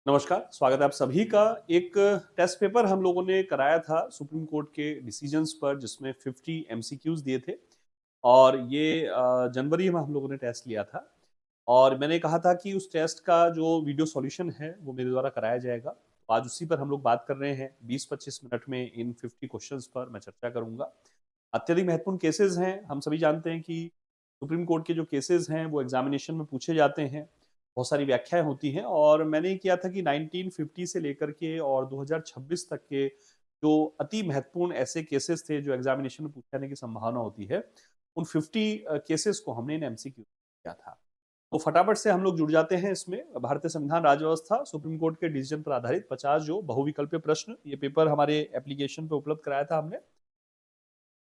नमस्कार, स्वागत है आप सभी का। एक टेस्ट पेपर हम लोगों ने कराया था सुप्रीम कोर्ट के डिसीजंस पर जिसमें 50 एमसीक्यूज दिए थे और ये जनवरी में हम लोगों ने टेस्ट लिया था और मैंने कहा था कि उस टेस्ट का जो वीडियो सॉल्यूशन है वो मेरे द्वारा कराया जाएगा। तो आज उसी पर हम लोग बात कर रहे हैं। 20-25 मिनट में इन 50 क्वेश्चंस पर मैं चर्चा करूंगा। अत्यधिक महत्वपूर्ण केसेस हैं। हम सभी जानते हैं कि सुप्रीम कोर्ट के जो केसेस हैं वो एग्जामिनेशन में पूछे जाते हैं। बहुत सारी व्याख्याएं होती हैं और मैंने ये किया था कि 1950 से लेकर के और 2026 तक के जो अति महत्वपूर्ण ऐसे केसेस थे जो एग्जामिनेशन में पूछे जाने की संभावना होती है, उन 50 केसेस को हमने इन एमसीक्यू किया था। तो फटाफट से हम लोग जुड़ जाते हैं इसमें। भारतीय संविधान, राज्य व्यवस्था, सुप्रीम कोर्ट के डिसीजन पर आधारित 50 जो बहुविकल्पीय प्रश्न, ये पेपर हमारे एप्लीकेशन पे उपलब्ध कराया था हमने।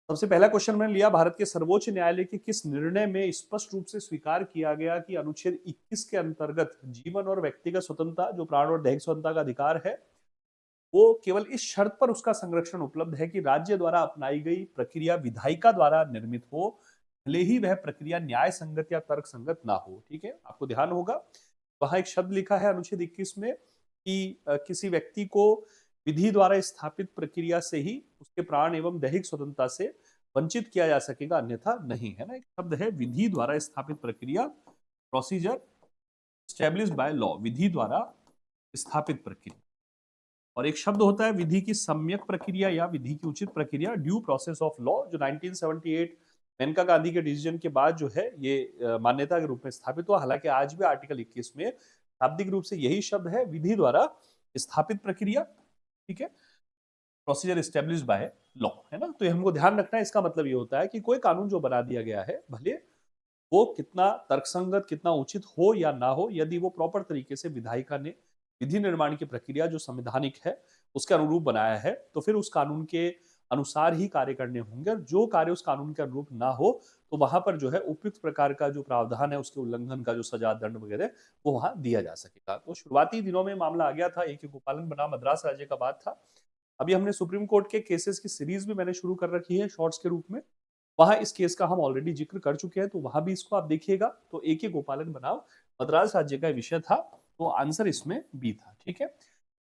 सबसे पहला क्वेश्चन मैंने लिया, भारत के सर्वोच्च न्यायालय के किस निर्णय में स्पष्ट रूप से स्वीकार किया गया कि अनुच्छेद 21 के अंतर्गत जीवन और व्यक्तिगत स्वतंत्रता, जो प्राण और दैहिक स्वतंत्रता का अधिकार है, वो केवल इस शर्त पर उसका संरक्षण उपलब्ध है कि राज्य द्वारा अपनाई गई प्रक्रिया विधायिका द्वारा निर्मित हो, भले ही वह प्रक्रिया न्याय संगत या तर्क संगत ना हो। ठीक है, आपको ध्यान होगा वहां एक शब्द लिखा है अनुच्छेद 21 में कि किसी व्यक्ति को विधि द्वारा स्थापित प्रक्रिया से ही उसके प्राण एवं दैहिक स्वतंत्रता से वंचित किया जा सकेगा, अन्यथा नहीं। है ना, एक शब्द है विधि द्वारा स्थापित प्रक्रिया, प्रोसीजर स्टैब्लिश्ड बाय लॉ, विधि द्वारा स्थापित प्रक्रिया। और एक शब्द होता है विधि की सम्यक प्रक्रिया या विधि की उचित प्रक्रिया, ड्यू प्रोसेस ऑफ लॉ, जो 1978 मेनका गांधी के डिसीजन के बाद जो है ये मान्यता के रूप में स्थापित हुआ। हालांकि आज भी आर्टिकल 21 में शाब्दिक रूप से यही शब्द है, विधि द्वारा स्थापित प्रक्रिया। ठीक है, प्रोसीजर एस्टेब्लिश बाय लॉ। है ना, तो ये हमको ध्यान रखना है। इसका मतलब ये होता है कि कोई कानून जो बना दिया गया है, भले वो कितना तर्कसंगत, कितना उचित हो या ना हो, यदि वो प्रॉपर तरीके से विधायिका ने विधि निर्माण की प्रक्रिया जो संवैधानिक है उसके अनुरूप बनाया है, तो फिर उस कानून के अनुसार ही कार्य करने होंगे। और जो कार्य उस कानून के अनुरूप ना हो तो वहां पर जो है उपयुक्त प्रकार का जो प्रावधान है उसके उल्लंघन का जो सजा दंड वगैरह वो वहां दिया जा सकेगा। तो शुरुआती दिनों में मामला आ गया था, एक गोपालन बना मद्रास राज्य का बात था। अभी हमने सुप्रीम कोर्ट के केसेस की सीरीज भी मैंने शुरू कर रखी है शॉर्ट्स के रूप में। वहां इस केस का हम ऑलरेडी जिक्र कर चुके हैं, तो वहां भी इसको आप देखिएगा। तो एक ही गोपालन बनाम मद्रास राज्य का विषय था, तो आंसर इसमें बी था। ठीक है,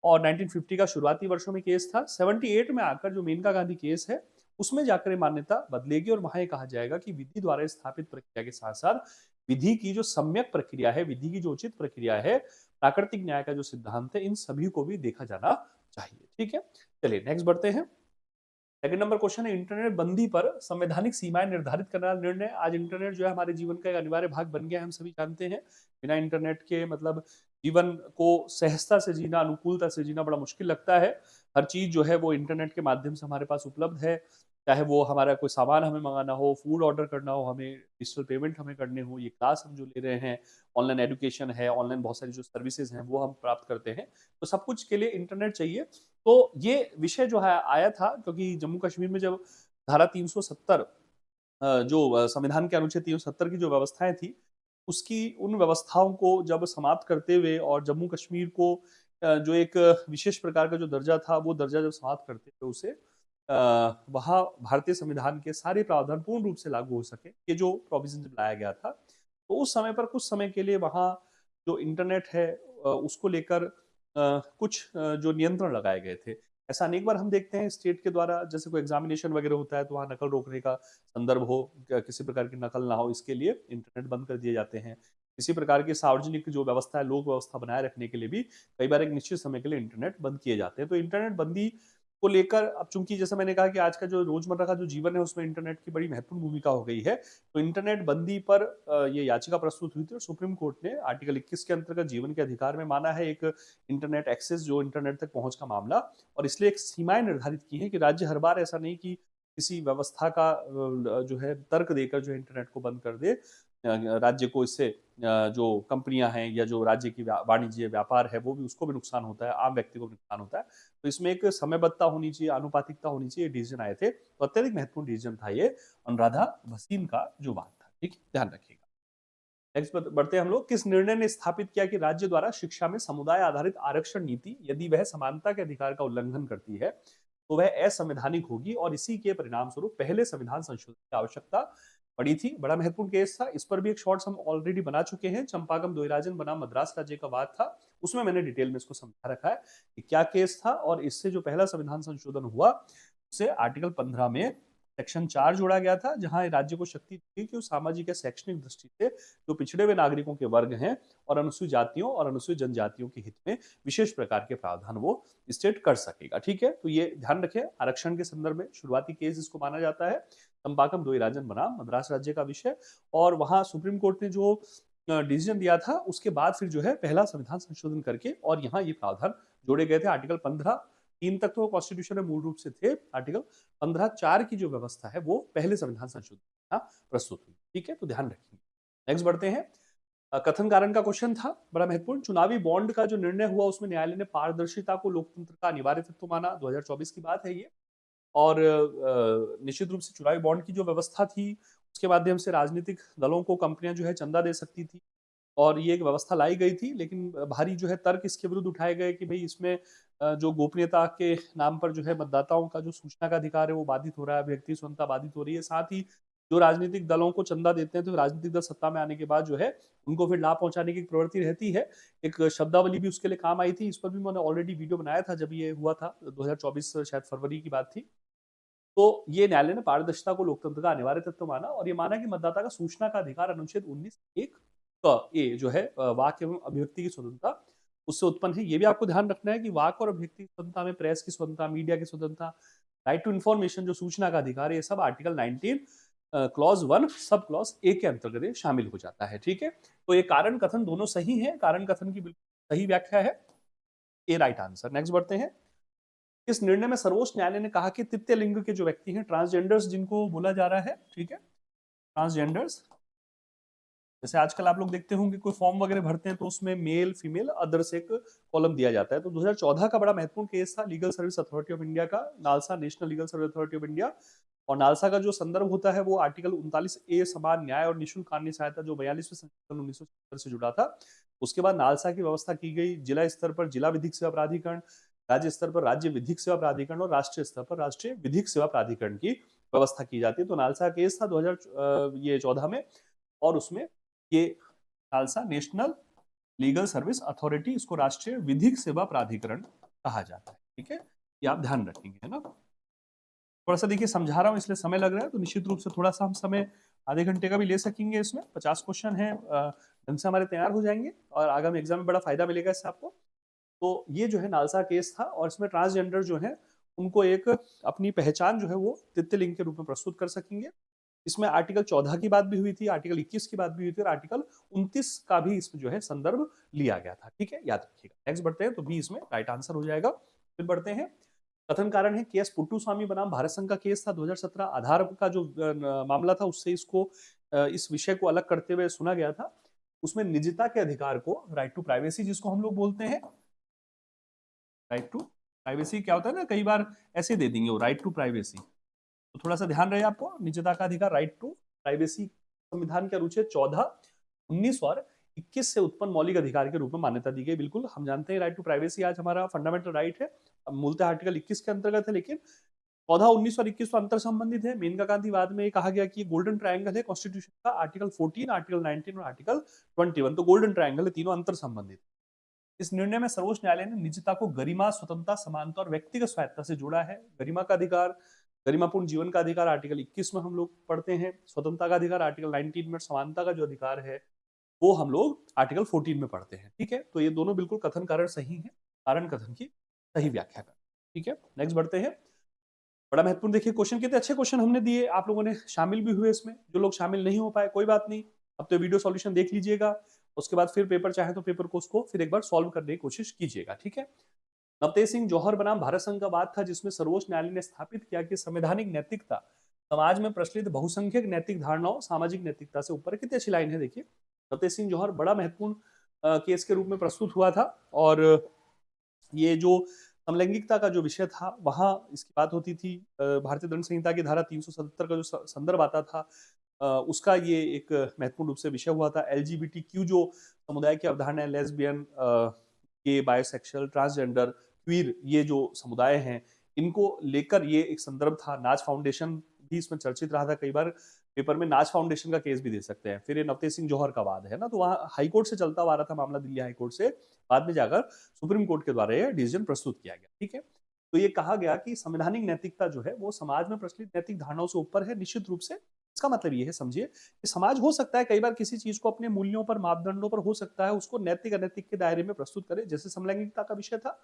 और 1950 का शुरुआती वर्षों में केस था। 78 में आकर जो मेनका गांधी केस है उसमें जाकर ये मान्यता बदलेगी और वहां ये कहा जाएगा कि विधि द्वारा स्थापित प्रक्रिया के साथ साथ विधि की जो सम्यक प्रक्रिया है, विधि की जो उचित प्रक्रिया है, प्राकृतिक न्याय का जो सिद्धांत है, इन सभी को भी देखा जाना चाहिए। ठीक है, चलिए नेक्स्ट बढ़ते हैं। सेकंड नंबर क्वेश्चन है, इंटरनेट बंदी पर संवैधानिक सीमाएं निर्धारित करने वाला निर्णय। आज इंटरनेट जो है हमारे जीवन का एक अनिवार्य भाग बन गया है, हम सभी जानते हैं। बिना इंटरनेट के मतलब जीवन को सहजता से जीना, अनुकूलता से जीना बड़ा मुश्किल लगता है। हर चीज जो है वो इंटरनेट के माध्यम से हमारे पास उपलब्ध है। चाहे वो हमारा कोई सामान हमें मंगाना हो, फूड ऑर्डर करना हो, हमें डिजिटल पेमेंट हमें करने हो, ये क्लास हम जो ले रहे हैं, ऑनलाइन एजुकेशन है, ऑनलाइन बहुत सारी जो सर्विसेज हैं वो हम प्राप्त करते हैं। तो सब कुछ के लिए इंटरनेट चाहिए। तो ये विषय जो है आया था क्योंकि जम्मू कश्मीर में जब धारा 370 जो संविधान के अनुच्छेद 370 की जो व्यवस्थाएं थी, उसकी उन व्यवस्थाओं को जब समाप्त करते हुए और जम्मू कश्मीर को जो एक विशेष प्रकार का जो दर्जा था वो दर्जा जब समाप्त करते हुए उसे वहाँ भारतीय संविधान के सारे प्रावधान पूर्ण रूप से लागू हो सके, ये जो प्रोविजन जब लाया गया था, तो उस समय पर कुछ समय के लिए वहाँ जो इंटरनेट है उसको लेकर कुछ जो नियंत्रण लगाए गए थे। ऐसा अनेक बार हम देखते हैं स्टेट के द्वारा, जैसे कोई एग्जामिनेशन वगैरह होता है तो वहाँ नकल रोकने का संदर्भ हो, किसी प्रकार की नकल ना हो, इसके लिए इंटरनेट बंद कर दिए जाते हैं। इसी प्रकार की सार्वजनिक जो व्यवस्था है, लोक व्यवस्था बनाए रखने के लिए भी कई बार एक निश्चित समय के लिए इंटरनेट बंद किए जाते हैं। तो इंटरनेट बंदी को लेकर अब चूंकि जैसा मैंने कहा कि आज का जो रोजमर्रा का जो जीवन है उसमें इंटरनेट की बड़ी महत्वपूर्ण भूमिका हो गई है, तो इंटरनेट बंदी पर ये याचिका प्रस्तुत हुई थी और सुप्रीम कोर्ट ने आर्टिकल 21 के अंतर्गत जीवन के अधिकार में माना है एक इंटरनेट एक्सेस, जो इंटरनेट तक पहुंच का मामला। और इसलिए एक सीमाएं निर्धारित की है कि राज्य हर बार ऐसा नहीं कि किसी व्यवस्था का जो है तर्क देकर जो है इंटरनेट को बंद कर दे। राज्य को इससे जो कंपनियां हैं या जो राज्य की वाणिज्य व्यापार है वो भी, उसको भी नुकसान होता है, आम व्यक्ति को भी नुकसान होता है। तो इसमें एक समयबद्धता होनी चाहिए, अनुपातिकता होनी चाहिए। डिसीजन आए थे तो अत्यधिक महत्वपूर्ण डिसीजन था ये, अनुराधा भसीन का जो बात था। ठीक है, ध्यान रखिएगा। नेक्स्ट बढ़ते हैं हम लोग। किस निर्णय ने स्थापित किया कि राज्य द्वारा शिक्षा में समुदाय आधारित आरक्षण नीति यदि वह समानता के अधिकार का उल्लंघन करती है तो वह असंवैधानिक होगी और इसी के परिणाम स्वरूप पहले संविधान संशोधन की आवश्यकता पड़ी थी, बड़ा महत्वपूर्ण केस था। इस पर भी एक शॉर्ट्स हम ऑलरेडी बना चुके हैं, चंपाकम द्वैराजन बनाम मद्रास राज्य का वाद था, उसमें मैंने डिटेल में इसको समझा रखा है कि क्या केस था। और इससे जो पहला संविधान संशोधन हुआ उससे आर्टिकल 15 में सेक्शन 4 जोड़ा गया था, जहां राज्य को शक्ति दी कि वो सामाजिक या शैक्षणिक दृष्टि से जो पिछड़े हुए नागरिकों के वर्ग हैं और अनुसूचित जातियों और अनुसूचित जनजातियों के हित में विशेष प्रकार के प्रावधान वो स्टेट कर सकेगा। ठीक है, तो ये ध्यान रखें, आरक्षण के संदर्भ में शुरुआती केस इसको माना जाता है, चंपाकम द्वैराजन बनाम मद्रास राज्य का विषय। और वहां सुप्रीम कोर्ट ने जो डिसीजन दिया था उसके बाद फिर जो है पहला संविधान संशोधन करके और यहाँ ये प्रावधान जोड़े गए थे। आर्टिकल 15(3) तक तो कॉन्स्टिट्यूशन में मूल रूप से थे, आर्टिकल 15(4) की जो व्यवस्था है वो पहले संविधान संशोधन प्रस्तुत हुई। ठीक है, तो ध्यान रखिए। नेक्स्ट बढ़ते हैं। कथन कारण का क्वेश्चन था, बड़ा महत्वपूर्ण। चुनावी बॉन्ड का जो निर्णय हुआ उसमें न्यायालय ने पारदर्शिता को लोकतंत्र का अनिवार्य तत्व माना, 2024 की बात है ये। और निश्चित रूप से चुनावी बॉन्ड की जो व्यवस्था थी उसके माध्यम से राजनीतिक दलों को कंपनियां जो है चंदा दे सकती थी, और ये एक व्यवस्था लाई गई थी। लेकिन भारी जो है तर्क इसके विरुद्ध उठाए गए कि भाई इसमें जो गोपनीयता के नाम पर जो है मतदाताओं का जो सूचना का अधिकार है वो बाधित हो रहा है, व्यक्ति स्वतंत्रता बाधित हो रही है। साथ ही जो राजनीतिक दलों को चंदा देते हैं तो राजनीतिक दल सत्ता में आने के बाद जो है उनको फिर लाभ पहुंचाने की प्रवृत्ति रहती है। एक शब्दावली भी उसके लिए काम आई थी, इस पर भी मैंने ऑलरेडी वीडियो बनाया था जब ये हुआ था, 2024 शायद फरवरी की बात थी। तो ये न्यायालय ने पारदर्शिता को लोकतंत्र का अनिवार्य तत्व माना और ये माना कि मतदाता का सूचना का अधिकार अनुच्छेद 19(1) का ए जो है वाक एवं अभिव्यक्ति की स्वतंत्रता उससे उत्पन्न है। ये भी आपको ध्यान रखना है कि वाक और अभिव्यक्ति की स्वतंत्रता में प्रेस की स्वतंत्रता, मीडिया की स्वतंत्रता, राइट टू इन्फॉर्मेशन जो सूचना का अधिकार है, ये sub article 19 clause 1 sub clause A के अंतर्गत ये शामिल हो जाता है। ठीक है, तो ये कारण कथन दोनों सही है, कारण कथन की बिल्कुल सही व्याख्या है, ए राइट आंसर। नेक्स्ट बढ़ते हैं। इस निर्णय में सर्वोच्च न्यायालय ने कहा कि तृतीय लिंग के जो व्यक्ति हैं, ट्रांसजेंडर्स जिनको बोला जा रहा है, ठीक है, ट्रांसजेंडर्स, जैसे आजकल आप लोग देखते होंगे कोई फॉर्म वगैरह भरते हैं तो उसमें मेल फीमेल अदर्स एक कॉलम दिया जाता है। तो 2014 का बड़ा महत्वपूर्ण केस था legal service authority of India का, NALSA national legal service authority of India. और नालसा का जो संदर्भ होता है वो आर्टिकल 39(a) समान न्याय और निःशुल्क कानूनी सहायता जो 42वें संशोधन 1976 से जुड़ा था। उसके बाद नालसा की व्यवस्था की गई, जिला स्तर पर जिला विधिक सेवा प्राधिकरण, राज्य स्तर पर राज्य विधिक सेवा प्राधिकरण और राष्ट्रीय स्तर पर राष्ट्रीय विधिक सेवा प्राधिकरण की व्यवस्था की जाती है। तो नालसा केस था 2014 में, और उसमें ये NALSA national legal service authority, इसको राष्ट्रीय विधिक सेवा प्राधिकरण कहा जाता है। ठीक है, ये आप ध्यान रखेंगे, है ना। थोड़ा सा देखिए समझा रहा हूँ इसलिए समय लग रहा है, तो निश्चित रूप से थोड़ा सा हम समय आधे घंटे का भी ले सकेंगे। इसमें 50 क्वेश्चन है, ढंग से हमारे तैयार हो जाएंगे और आगामी एग्जाम में बड़ा फायदा मिलेगा इससे आपको। तो ये जो है नालसा केस था, और इसमें ट्रांसजेंडर जो है उनको एक अपनी पहचान जो है वो तृतीय लिंग के रूप में प्रस्तुत कर सकेंगे। इसमें आर्टिकल 14 की बात भी हुई थी, आर्टिकल 21 की बात भी हुई थी, और आर्टिकल 29 का भी इसमें जो है संदर्भ लिया गया था। ठीक है, याद रखिएगा। नेक्स्ट बढ़ते हैं, तो बी इसमें राइट आंसर हो जाएगा। फिर बढ़ते हैं। कथन कारण है केस पुट्टू स्वामी बनाम भारत संघ का केस था 2017, आधार का जो मामला था उससे इसको इस विषय को अलग करते हुए सुना गया था। उसमें निजता के अधिकार को, राइट टू प्राइवेसी जिसको हम लोग बोलते हैं, राइट टू प्राइवेसी क्या होता है ना, कई बार ऐसे दे देंगे वो राइट टू प्राइवेसी, तो थोड़ा सा ध्यान रहे आपको। निजता का अधिकार, राइट टू प्राइवेसी, संविधान के अनुच्छेद 14, 19 और 21 से उत्पन्न मौलिक अधिकार के रूप में मान्यता दी गई। बिल्कुल हम जानते हैं राइट टू प्राइवेसी आज हमारा फंडामेंटल राइट है, मूलतः आर्टिकल 21 के अंतर्गत है, लेकिन 14, 19 और 21 तो अंतर संबंधित है। मेनका गांधीवाद में कहा गया कि गोल्डन ट्रायंगल है कॉन्स्टिट्यूशन का, आर्टिकल 14, आर्टिकल 19 और आर्टिकल 21, तो गोल्डन ट्रायंगल है, तीनों अंतर संबंधित। इस निर्णय में सर्वोच्च न्यायालय ने निजता को गरिमा, स्वतंत्रता, समानता और व्यक्तिगत स्वायत्तता से जोड़ा है। गरिमा का अधिकार, गरिमापूर्ण जीवन का अधिकार आर्टिकल 21 में हम लोग पढ़ते हैं, स्वतंत्रता का अधिकार आर्टिकल 19 में, समानता का जो अधिकार है वो हम लोग आर्टिकल 14 में पढ़ते हैं। ठीक है, तो ये दोनों बिल्कुल कथन कारण सही है, कारण कथन की सही व्याख्या कर। ठीक है, नेक्स्ट बढ़ते हैं। बड़ा महत्वपूर्ण देखिए क्वेश्चन, कितने अच्छे क्वेश्चन हमने दिए, आप लोगों ने शामिल भी हुए इसमें। जो लोग शामिल नहीं हो पाए कोई बात नहीं, अब तो वीडियो सॉल्यूशन देख लीजिएगा, उसके बाद फिर पेपर चाहे तो पेपर को उसको फिर एक बार सॉल्व करने की कोशिश कीजिएगा। ठीक है, नवतेज सिंह जौहर बनाम भारत संघ का वाद था, जिसमें सर्वोच्च न्यायालय ने स्थापित किया कि संवैधानिक नैतिकता समाज में प्रचलित बहुसंख्यक नैतिक धारणाओं, सामाजिक नैतिकता से ऊपर। कितनी अच्छी लाइन है देखिए। नवतेज सिंह जौहर बड़ा महत्वपूर्ण केस के रूप में प्रस्तुत हुआ था, और ये जो समलैंगिकता का जो विषय था वहां इसकी बात होती थी। भारतीय दंड संहिता की धारा 377 का जो संदर्भ आता था उसका ये एक महत्वपूर्ण रूप से विषय हुआ था। LGBTQ जो समुदाय की अवधारणा है, लेस्बियन, गे, बायोसेक्सुअल, ट्रांसजेंडर, क्वीर, ये जो समुदाय हैं इनको लेकर ये एक संदर्भ था। नाच फाउंडेशन भी इसमें चर्चित रहा था कई बार। पेपर में नाज फाउंडेशन का केस भी दे सकते हैं। फिर ये नवतेज सिंह जौहर का वाद है ना, तो वहाँ हाई कोर्ट से चलता हुआ आ रहा था मामला, दिल्ली हाई कोर्ट से बाद में जाकर सुप्रीम कोर्ट के द्वारा ये डिसीजन प्रस्तुत किया गया। ठीक है, तो ये कहा गया कि संवैधानिक नैतिकता जो है वो समाज में प्रचलित नैतिक धारणाओं से ऊपर है निश्चित रूप से। इसका मतलब ये है, समझिए कि समाज हो सकता है कई बार किसी चीज को अपने मूल्यों पर, मापदंडों पर हो सकता है उसको नैतिक अनैतिक के दायरे में प्रस्तुत करे, जैसे समलैंगिकता का विषय था,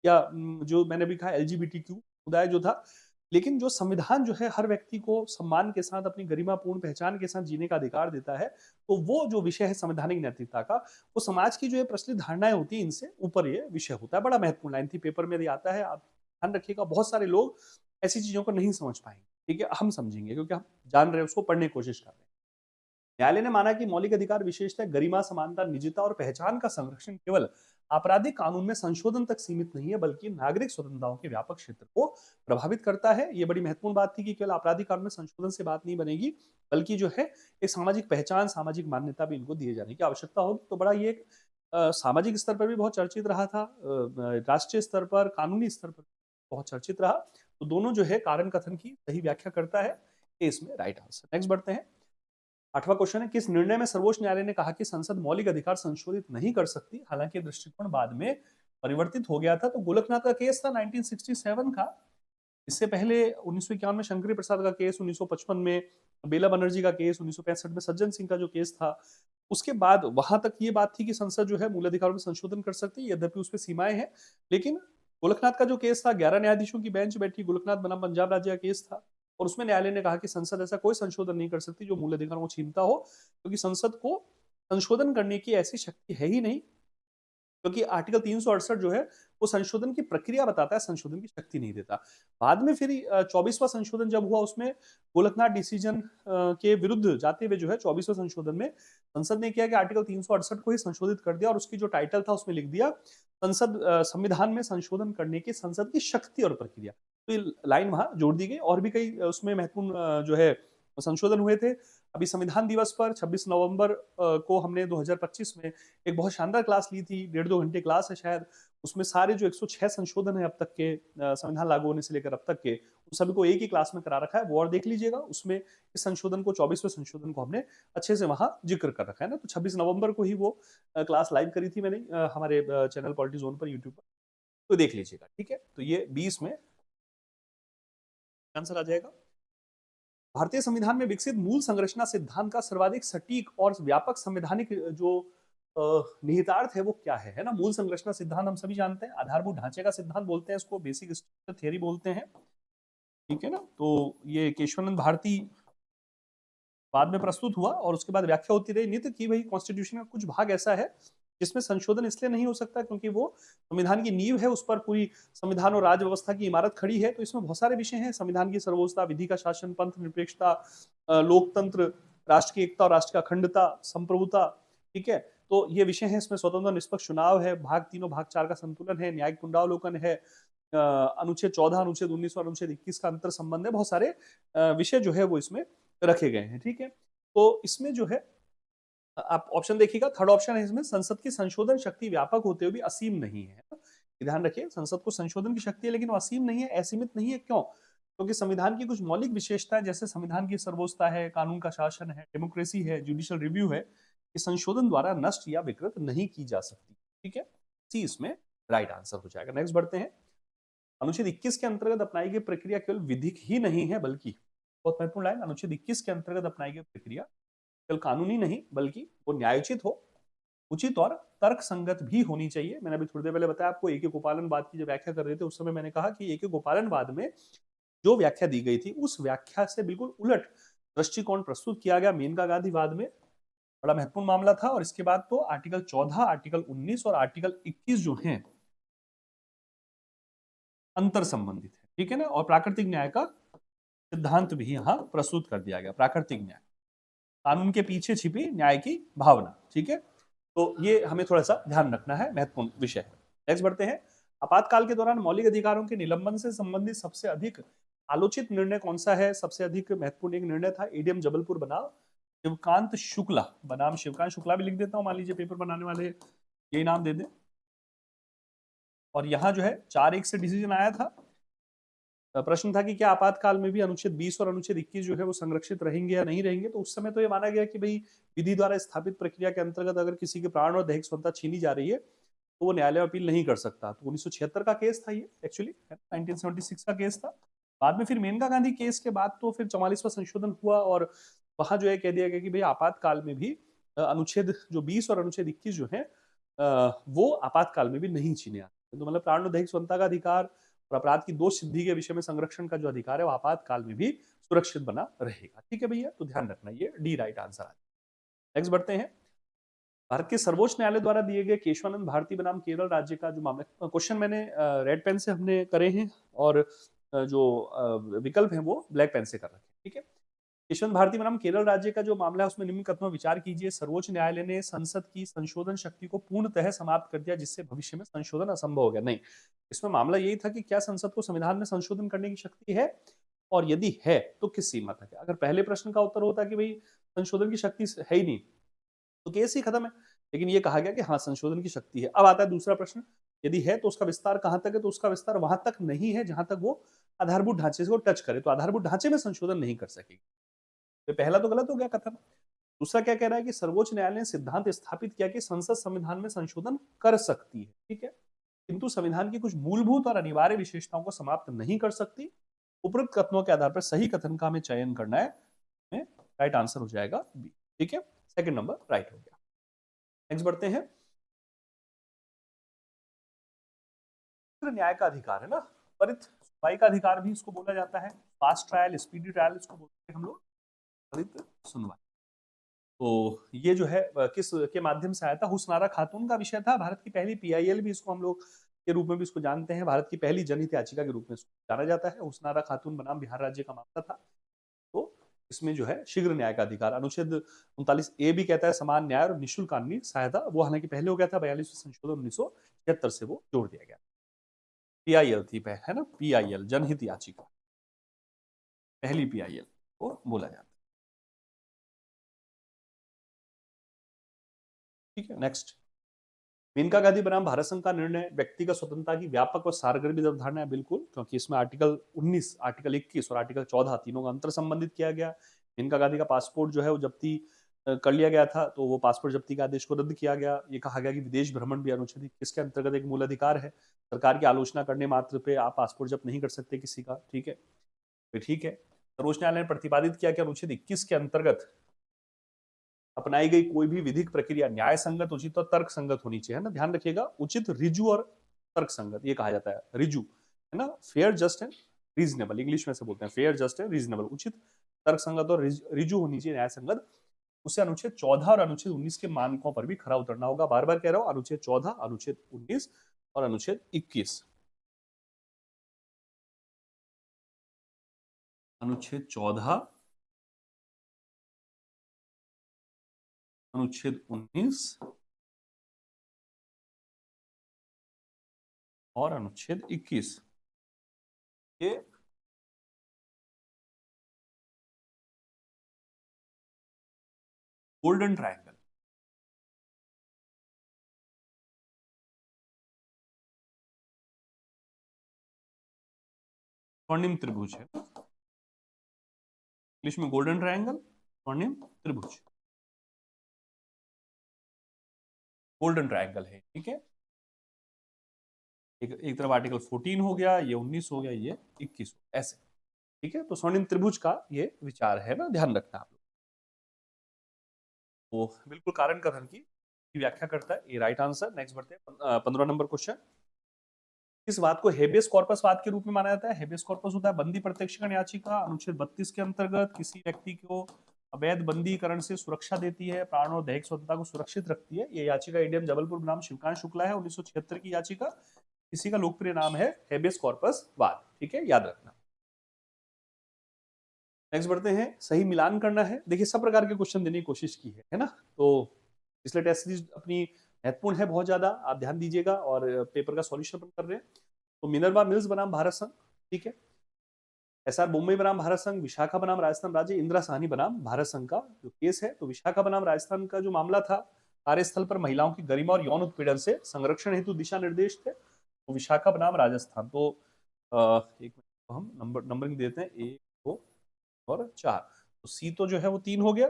या जो मैंने भी कहा एलजीबीटीक्यू समुदाय जो था। लेकिन जो संविधान जो है हर व्यक्ति को सम्मान के साथ अपनी गरिमापूर्ण पहचान के साथ जीने का अधिकार देता है, तो वो जो विषय है संवैधानिक नैतिकता का, वो समाज की जो ये प्रचलित धारणाएं होती है इनसे ऊपर ये विषय होता है। बड़ा महत्वपूर्ण लाइन थी, पेपर में यदि आता है, आप ध्यान रखिएगा, बहुत सारे लोग ऐसी चीजों को नहीं समझ पाएंगे। ठीक है, हम समझेंगे क्योंकि हम जान रहे हैं, उसको पढ़ने की कोशिश कर रहे हैं। न्यायालय ने माना कि मौलिक अधिकार विशेषतः गरिमा, समानता, निजता और पहचान का संरक्षण केवल आपराधिक कानून में संशोधन तक सीमित नहीं है, बल्कि नागरिक स्वतंत्रताओं के व्यापक क्षेत्र को प्रभावित करता है। ये बड़ी महत्वपूर्ण बात थी कि केवल आपराधिक कानून में संशोधन से बात नहीं बनेगी, बल्कि जो है एक सामाजिक पहचान, सामाजिक मान्यता भी इनको दिए जाने की आवश्यकता होगी। तो बड़ा ये एक सामाजिक स्तर पर भी बहुत चर्चित रहा था, राष्ट्रीय स्तर पर, कानूनी स्तर पर बहुत चर्चित रहा। तो दोनों जो है कारण कथन की सही व्याख्या करता है, ये इसमें राइट आंसर। नेक्स्ट बढ़ते हैं। 8वां क्वेश्चन है, किस निर्णय में सर्वोच्च न्यायालय ने कहा कि संसद मौलिक अधिकार संशोधित नहीं कर सकती, हालांकि ये दृष्टिकोण बाद में परिवर्तित हो गया था? तो गोलकनाथ का केस था 1967 का। इससे पहले 1951 में शंकरी प्रसाद का केस, 1955 में बेला बनर्जी का केस, 1965 में सज्जन सिंह का जो केस था, उसके बाद वहां तक ये बात थी कि संसद जो है मूल अधिकारों में संशोधन कर सकती है, यद्यपि उसमें सीमाएं हैं। लेकिन गोलकनाथ का जो केस था, 11 न्यायाधीशों की बेंच बैठी, गोलकनाथ बनाम पंजाब राज्य का केस था, और उसमें न्यायालय ने कहा कि संसद ऐसा कोई संशोधन नहीं कर सकती जो मूल अधिकारों को छीनता हो, क्योंकि संसद को संशोधन करने की ऐसी शक्ति है ही नहीं, क्योंकि आर्टिकल 368 जो है वो संशोधन की प्रक्रिया बताता है, संशोधन की शक्ति नहीं देता। बाद में फिर 24वां संशोधन जब हुआ, उसमें गोलकनाथ डिसीजन के विरुद्ध जाते हुए जो है 24वें संशोधन में संसद ने किया कि आर्टिकल 368 को ही संशोधित कर दिया, और उसकी जो टाइटल था उसमें लिख दिया संसद संविधान में संशोधन करने की संसद की शक्ति और प्रक्रिया। तो ये लाइन वहां जोड़ दी गई। और भी कई उसमें महत्वपूर्ण जो है संशोधन हुए थे। अभी संविधान दिवस पर 26 नवंबर को हमने 2025 में एक बहुत शानदार क्लास ली थी, 1.5-2 घंटे क्लास है शायद। उसमें सारे जो 106 संशोधन है अब तक के, संविधान लागू होने से लेकर अब तक के, उन सभी को एक ही क्लास में करा रखा है, वो और देख लीजिएगा। उसमें इस संशोधन को, 24वें संशोधन को हमने अच्छे से वहां जिक्र कर रखा है ना। तो 26 नवंबर को ही वो क्लास लाइव करी थी मैंने हमारे चैनल पॉलिटी जोन पर, यूट्यूब पर, तो देख लीजिएगा। ठीक है, तो ये 20 में आंसर आ जाएगा। भारतीय संविधान में विकसित मूल संरचना सिद्धांत का सर्वाधिक सटीक और व्यापक संवैधानिक जो निहितार्थ है वो क्या है ना। मूल संरचना सिद्धांत हम सभी जानते हैं, आधारभूत ढांचे का सिद्धांत बोलते हैं इसको, बेसिक स्ट्रक्चर थ्योरी बोलते हैं। ठीक है ना, तो ये केशवानंद भारती बाद में प्रस्तुत हुआ, और उसके बाद व्याख्या होती रही नित्य कि भाई कॉन्स्टिट्यूशन का कुछ भाग ऐसा है जिसमें संशोधन इसलिए नहीं हो सकता क्योंकि वो संविधान की नींव है, उस पर पूरी संविधान और राज्य व्यवस्था की इमारत खड़ी है। तो इसमें बहुत सारे विषय हैं, संविधान की सर्वोच्चता, विधि का शासन, पंथ निरपेक्षता, लोकतंत्र, राष्ट्र की एकता और राष्ट्र की अखंडता, संप्रभुता। ठीक है, तो ये विषय हैं। इसमें स्वतंत्र और निष्पक्ष चुनाव है, भाग 3 और भाग 4 का संतुलन है, न्यायिक पुनरावलोकन है, अनुच्छेद 14, अनुच्छेद 19 और अनुच्छेद 21 का अंतर संबंध है। बहुत सारे विषय जो है वो इसमें रखे गए हैं। ठीक है, तो इसमें जो है आप ऑप्शन देखिएगा, थर्ड ऑप्शन है इसमें, संसद की संशोधन शक्ति व्यापक होते हुए भी असीम नहीं है। ध्यान रखिए, संसद को संशोधन की शक्ति है लेकिन वो असीम नहीं है, असीमित नहीं है। क्यों? क्योंकि संविधान की कुछ मौलिक विशेषताएं, जैसे संविधान की सर्वोच्चता है, कानून का शासन है, डेमोक्रेसी है, जुडिशियल रिव्यू है, कि संशोधन द्वारा नष्ट या विकृत नहीं की जा सकती। ठीक है, सी इसमें राइट आंसर हो जाएगा। नेक्स्ट बढ़ते हैं। अनुच्छेद 21 के अंतर्गत अपनाई गई प्रक्रिया केवल विधिक ही नहीं है, बल्कि, बहुत महत्वपूर्ण लाइन, अनुच्छेद 21 के अंतर्गत अपनाई गई प्रक्रिया केवल कानूनी नहीं बल्कि वो न्यायोचित हो, उचित और तर्क संगत भी होनी चाहिए। मैंने अभी थोड़ी देर पहले बताया आपको, एक गोपालनवाद की जब व्याख्या कर रहे थे उस समय मैंने कहा कि एक गोपालनवाद में जो व्याख्या दी गई थी उस व्याख्या से बिल्कुल उलट दृष्टिकोण प्रस्तुत किया गया मेनका गांधीवाद में। बड़ा महत्वपूर्ण मामला था। और इसके बाद तो आर्टिकल 14, आर्टिकल 19 और आर्टिकल 21 जो हैं अंतर संबंधित है। ठीक है ना, और प्राकृतिक न्याय का सिद्धांत भी यहाँ प्रस्तुत कर दिया गया। प्राकृतिक न्याय, कानून के पीछे छिपी न्याय की भावना। ठीक है, तो ये हमें थोड़ा सा ध्यान रखना है, महत्वपूर्ण विषय है। नेक्स्ट बढ़ते हैं। आपातकाल के दौरान मौलिक अधिकारों के निलंबन से संबंधित सबसे अधिक आलोचित निर्णय कौन सा है? सबसे अधिक महत्वपूर्ण एक निर्णय था एडीएम जबलपुर बनाम शिवकांत शुक्ला, बनाम शिवकांत शुक्ला भी लिख देता हूं, मान लीजिए पेपर बनाने वाले यही नाम दे दें। और यहाँ जो है 4-1 से डिसीजन आया था। प्रश्न था कि क्या आपातकाल में भी अनुच्छेद 20 और अनुच्छेद 21 जो है वो संरक्षित रहेंगे या नहीं रहेंगे। तो उस समय तो ये माना गया कि भाई विधि द्वारा स्थापित प्रक्रिया के अंतर्गत अगर किसी के प्राण और दैहिक स्वतंत्रता छीनी जा रही है तो वो न्यायालय में अपील नहीं कर सकता। तो 1976 का केस था ये, एक्चुअली 1976 का केस था। बाद में फिर मेनका गांधी केस के बाद तो फिर 44वां संशोधन हुआ और वहां जो है कह दिया गया कि भाई आपातकाल में भी अनुच्छेद जो 20 और अनुच्छेद 21 जो है वो आपातकाल में भी नहीं छीने आते। तो मतलब प्राण और दैहिक स्वतंत्रता का अधिकार और अपराध की दोष सिद्धि के विषय में संरक्षण का जो अधिकार है वो आपातकाल में भी सुरक्षित बना रहेगा। ठीक है भैया, तो ध्यान रखना, ये डी राइट आंसर आ। नेक्स्ट बढ़ते हैं। भारत के सर्वोच्च न्यायालय द्वारा दिए गए केशवानंद भारती बनाम केरल राज्य का जो मामला, क्वेश्चन मैंने रेड पेन से हमने करे हैं और जो विकल्प है वो ब्लैक पेन से कर रखे हैं। ठीक है, केशवानंद भारती बनाम केरल राज्य का जो मामला है उसमें निम्न कथनों पर विचार कीजिए। सर्वोच्च न्यायालय ने संसद की संशोधन शक्ति को पूर्णतः समाप्त कर दिया जिससे भविष्य में संशोधन असंभव हो गया। नहीं, इसमें मामला यही था कि क्या संसद को संविधान में संशोधन करने की शक्ति है और यदि है तो किस सीमा तक है। अगर पहले प्रश्न का उत्तर होता कि भाई संशोधन की शक्ति है ही नहीं तो केस ही खत्म है, लेकिन ये कहा गया कि हाँ संशोधन की शक्ति है। अब आता है दूसरा प्रश्न, यदि है तो उसका विस्तार कहां तक है। तो उसका विस्तार वहां तक नहीं है जहां तक वो आधारभूत ढांचे को टच करे, तो आधारभूत ढांचे में संशोधन नहीं कर सकेगी। तो पहला तो गलत हो गया कथन। दूसरा क्या कह रहा है कि सर्वोच्च न्यायालय ने सिद्धांत स्थापित किया कि संसद संविधान में संशोधन कर सकती है, ठीक है, किंतु संविधान की कुछ मूलभूत और अनिवार्य विशेषताओं को समाप्त नहीं कर सकती। उपरोक्त कथनों के आधार पर सही कथन का हमें चयन करना है, राइट आंसर हो जाएगा बी। ठीक है, सेकंड नंबर राइट हो गया। नेक्स्ट बढ़ते हैं। न्याय का अधिकार है ना, त्वरित सुनवाई का अधिकार भी इसको बोला जाता है, फास्ट ट्रायल, स्पीडी ट्रायल इसको बोलते हैं हम लोग, त्वरित सुनवाई। तो ये जो है किस के माध्यम से आया था, हुसनारा खातून का विषय था। भारत की पहली पीआईएल भी इसको हम लोग के रूप में भी इसको जानते हैं, भारत की पहली जनहित याचिका के रूप में इसको जाना जाता है। हुसनारा खातून बनाम बिहार राज्य का मामला था। तो इसमें जो है शीघ्र न्याय का अधिकार, अनुच्छेद 39A भी कहता है समान न्याय और निःशुल्क कानूनी सहायता, वो हालांकि पहले हो गया था, 42वें संशोधन 1976 से वो जोड़ दिया गया। पीआईएल थी है ना, पीआईएल जनहित याचिका, पहली पीआईएल को बोला जाता है। ठीक है, नेक्स्ट। मेनका गांधी बनाम भारत संघ का निर्णय व्यक्तिगत स्वतंत्रता की व्यापक और सारगर्भित अवधारणा है, बिल्कुल, क्योंकि इसमें आर्टिकल 19, आर्टिकल 21 और आर्टिकल 14 तीनों का अंतर संबंधित किया गया। मेनका गांधी का पासपोर्ट जो है वो जब्ती कर लिया गया था, तो वो पासपोर्ट जब्ती के आदेश को रद्द किया गया। ये कहा गया कि विदेश भ्रमण भी अनुच्छेद 21 के अंतर्गत एक मूल अधिकार है, सरकार की आलोचना करने मात्र पे आप पासपोर्ट जब्त नहीं कर सकते किसी का। ठीक है, तो ठीक है। सर्वोच्च न्यायालय ने प्रतिपादित किया कि अनुच्छेद 21 के अंतर्गत अपनाई गई कोई भी विधिक प्रक्रिया न्याय संगत, उचित और तर्क संगत होनी चाहिए, है ना, ध्यान रखिएगा, उचित, रिजु और तर्क संगत, ये कहा जाता है रिजु, है ना, fair, just and reasonable, English में से बोलते हैं फेयर, जस्ट एंड रीजनेबल, उचित, तर्क संगत और रिजु होनी चाहिए, न्याय संगत। उसे अनुच्छेद 14 और अनुच्छेद 19 के मानकों पर भी खरा उतरना होगा। बार बार कह रहा हूं, अनुच्छेद 14, अनुच्छेद 19 और अनुच्छेद 21, अनुच्छेद 14, अनुच्छेद 19 और अनुच्छेद 21, ये गोल्डन ट्रायंगल, स्वर्णिम त्रिभुज है, इंग्लिश में गोल्डन ट्रायंगल, स्वर्णिम त्रिभुज, गोल्डन ट्रायंगल है। ठीक है, एक तरफ आर्टिकल 14 हो गया, ये 19 हो गया, ये 21 ऐसे। ठीक है, तो स्वर्णिम त्रिभुज का ये विचार है ना, ध्यान रखना आप लोग। तो बिल्कुल कारण कथन की व्याख्या करता है, ये राइट आंसर। नेक्स्ट बढ़ते हैं 15 नंबर क्वेश्चन। किस बात को हेबियस कॉर्पस वाद के रूप में माना जाता है। हेबियस कॉर्पस होता है बंदी प्रत्यक्षीकरण याचिका, अनुच्छेद 32 के अंतर्गत किसी व्यक्ति को अवैध बंदीकरण से सुरक्षा देती है, प्राण और दैहिक स्वतंत्रता को सुरक्षित रखती है। ये याचिका एडीएम जबलपुर बनाम शिवकांत शुक्ला है, 1976 की याचिका। इसी का लोकप्रिय नाम है हेबियस कॉर्पस वाद। ठीक है, याद रखना। नेक्स्ट बढ़ते हैं, सही मिलान करना है। देखिए सब प्रकार के क्वेश्चन देने की कोशिश की है ना, तो इसलिए टेस्ट सीरीज अपनी महत्वपूर्ण है बहुत ज्यादा, आप ध्यान दीजिएगा और पेपर का सॉल्यूशन अपन कर रहे हैं। तो मिनर्वा मिल्स बनाम भारत संघ, ठीक है, एसआर मुंबई बनाम भारत संघ, विशाखा बनाम राजस्थान राज्य, इंदिरा साहनी बनाम भारत संघ का जो केस है। तो विशाखा बनाम राजस्थान का जो मामला था, कार्यस्थल पर महिलाओं की गरिमा और यौन उत्पीड़न से संरक्षण हेतु दिशा निर्देश थे। तो विशाखा बनाम राजस्थान, तो एक तो हम नंबरिंग देते हैं 1 2 और 4। तो सी तो जो है वो 3 हो गया।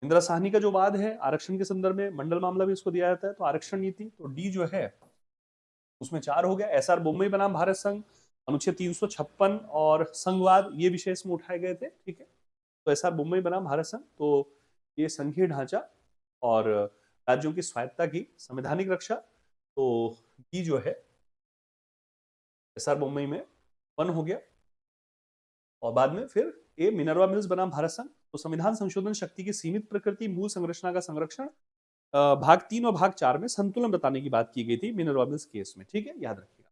इंदिरा साहनी का जो वाद है आरक्षण के संदर्भ में, मंडल मामला भी इसको दिया जाता है, तो आरक्षण नीति, तो डी जो है उसमें 4 हो गया। एसआर बोम्मई बनाम भारत संघ, अनुच्छेद 356 और संघवाद, ये विषय इसमें उठाए गए थे। ठीक है, तो एसआर बोम्मई बनाम भारत संघ, तो ये संघीय ढांचा और राज्यों की स्वायत्ता की संवैधानिक रक्षा, तो डी जो है एसआर बोम्मई में 1 हो गया। और बाद में फिर ए मिनर्वा मिल्स बनाम भारत संघ, तो संविधान संशोधन शक्ति की सीमित प्रकृति, मूल संरचना का संरक्षण, भाग 3 और भाग 4 में संतुलन बताने की बात की गई थी मिनर्वा मिल्स केस में। ठीक है, याद रखिएगा।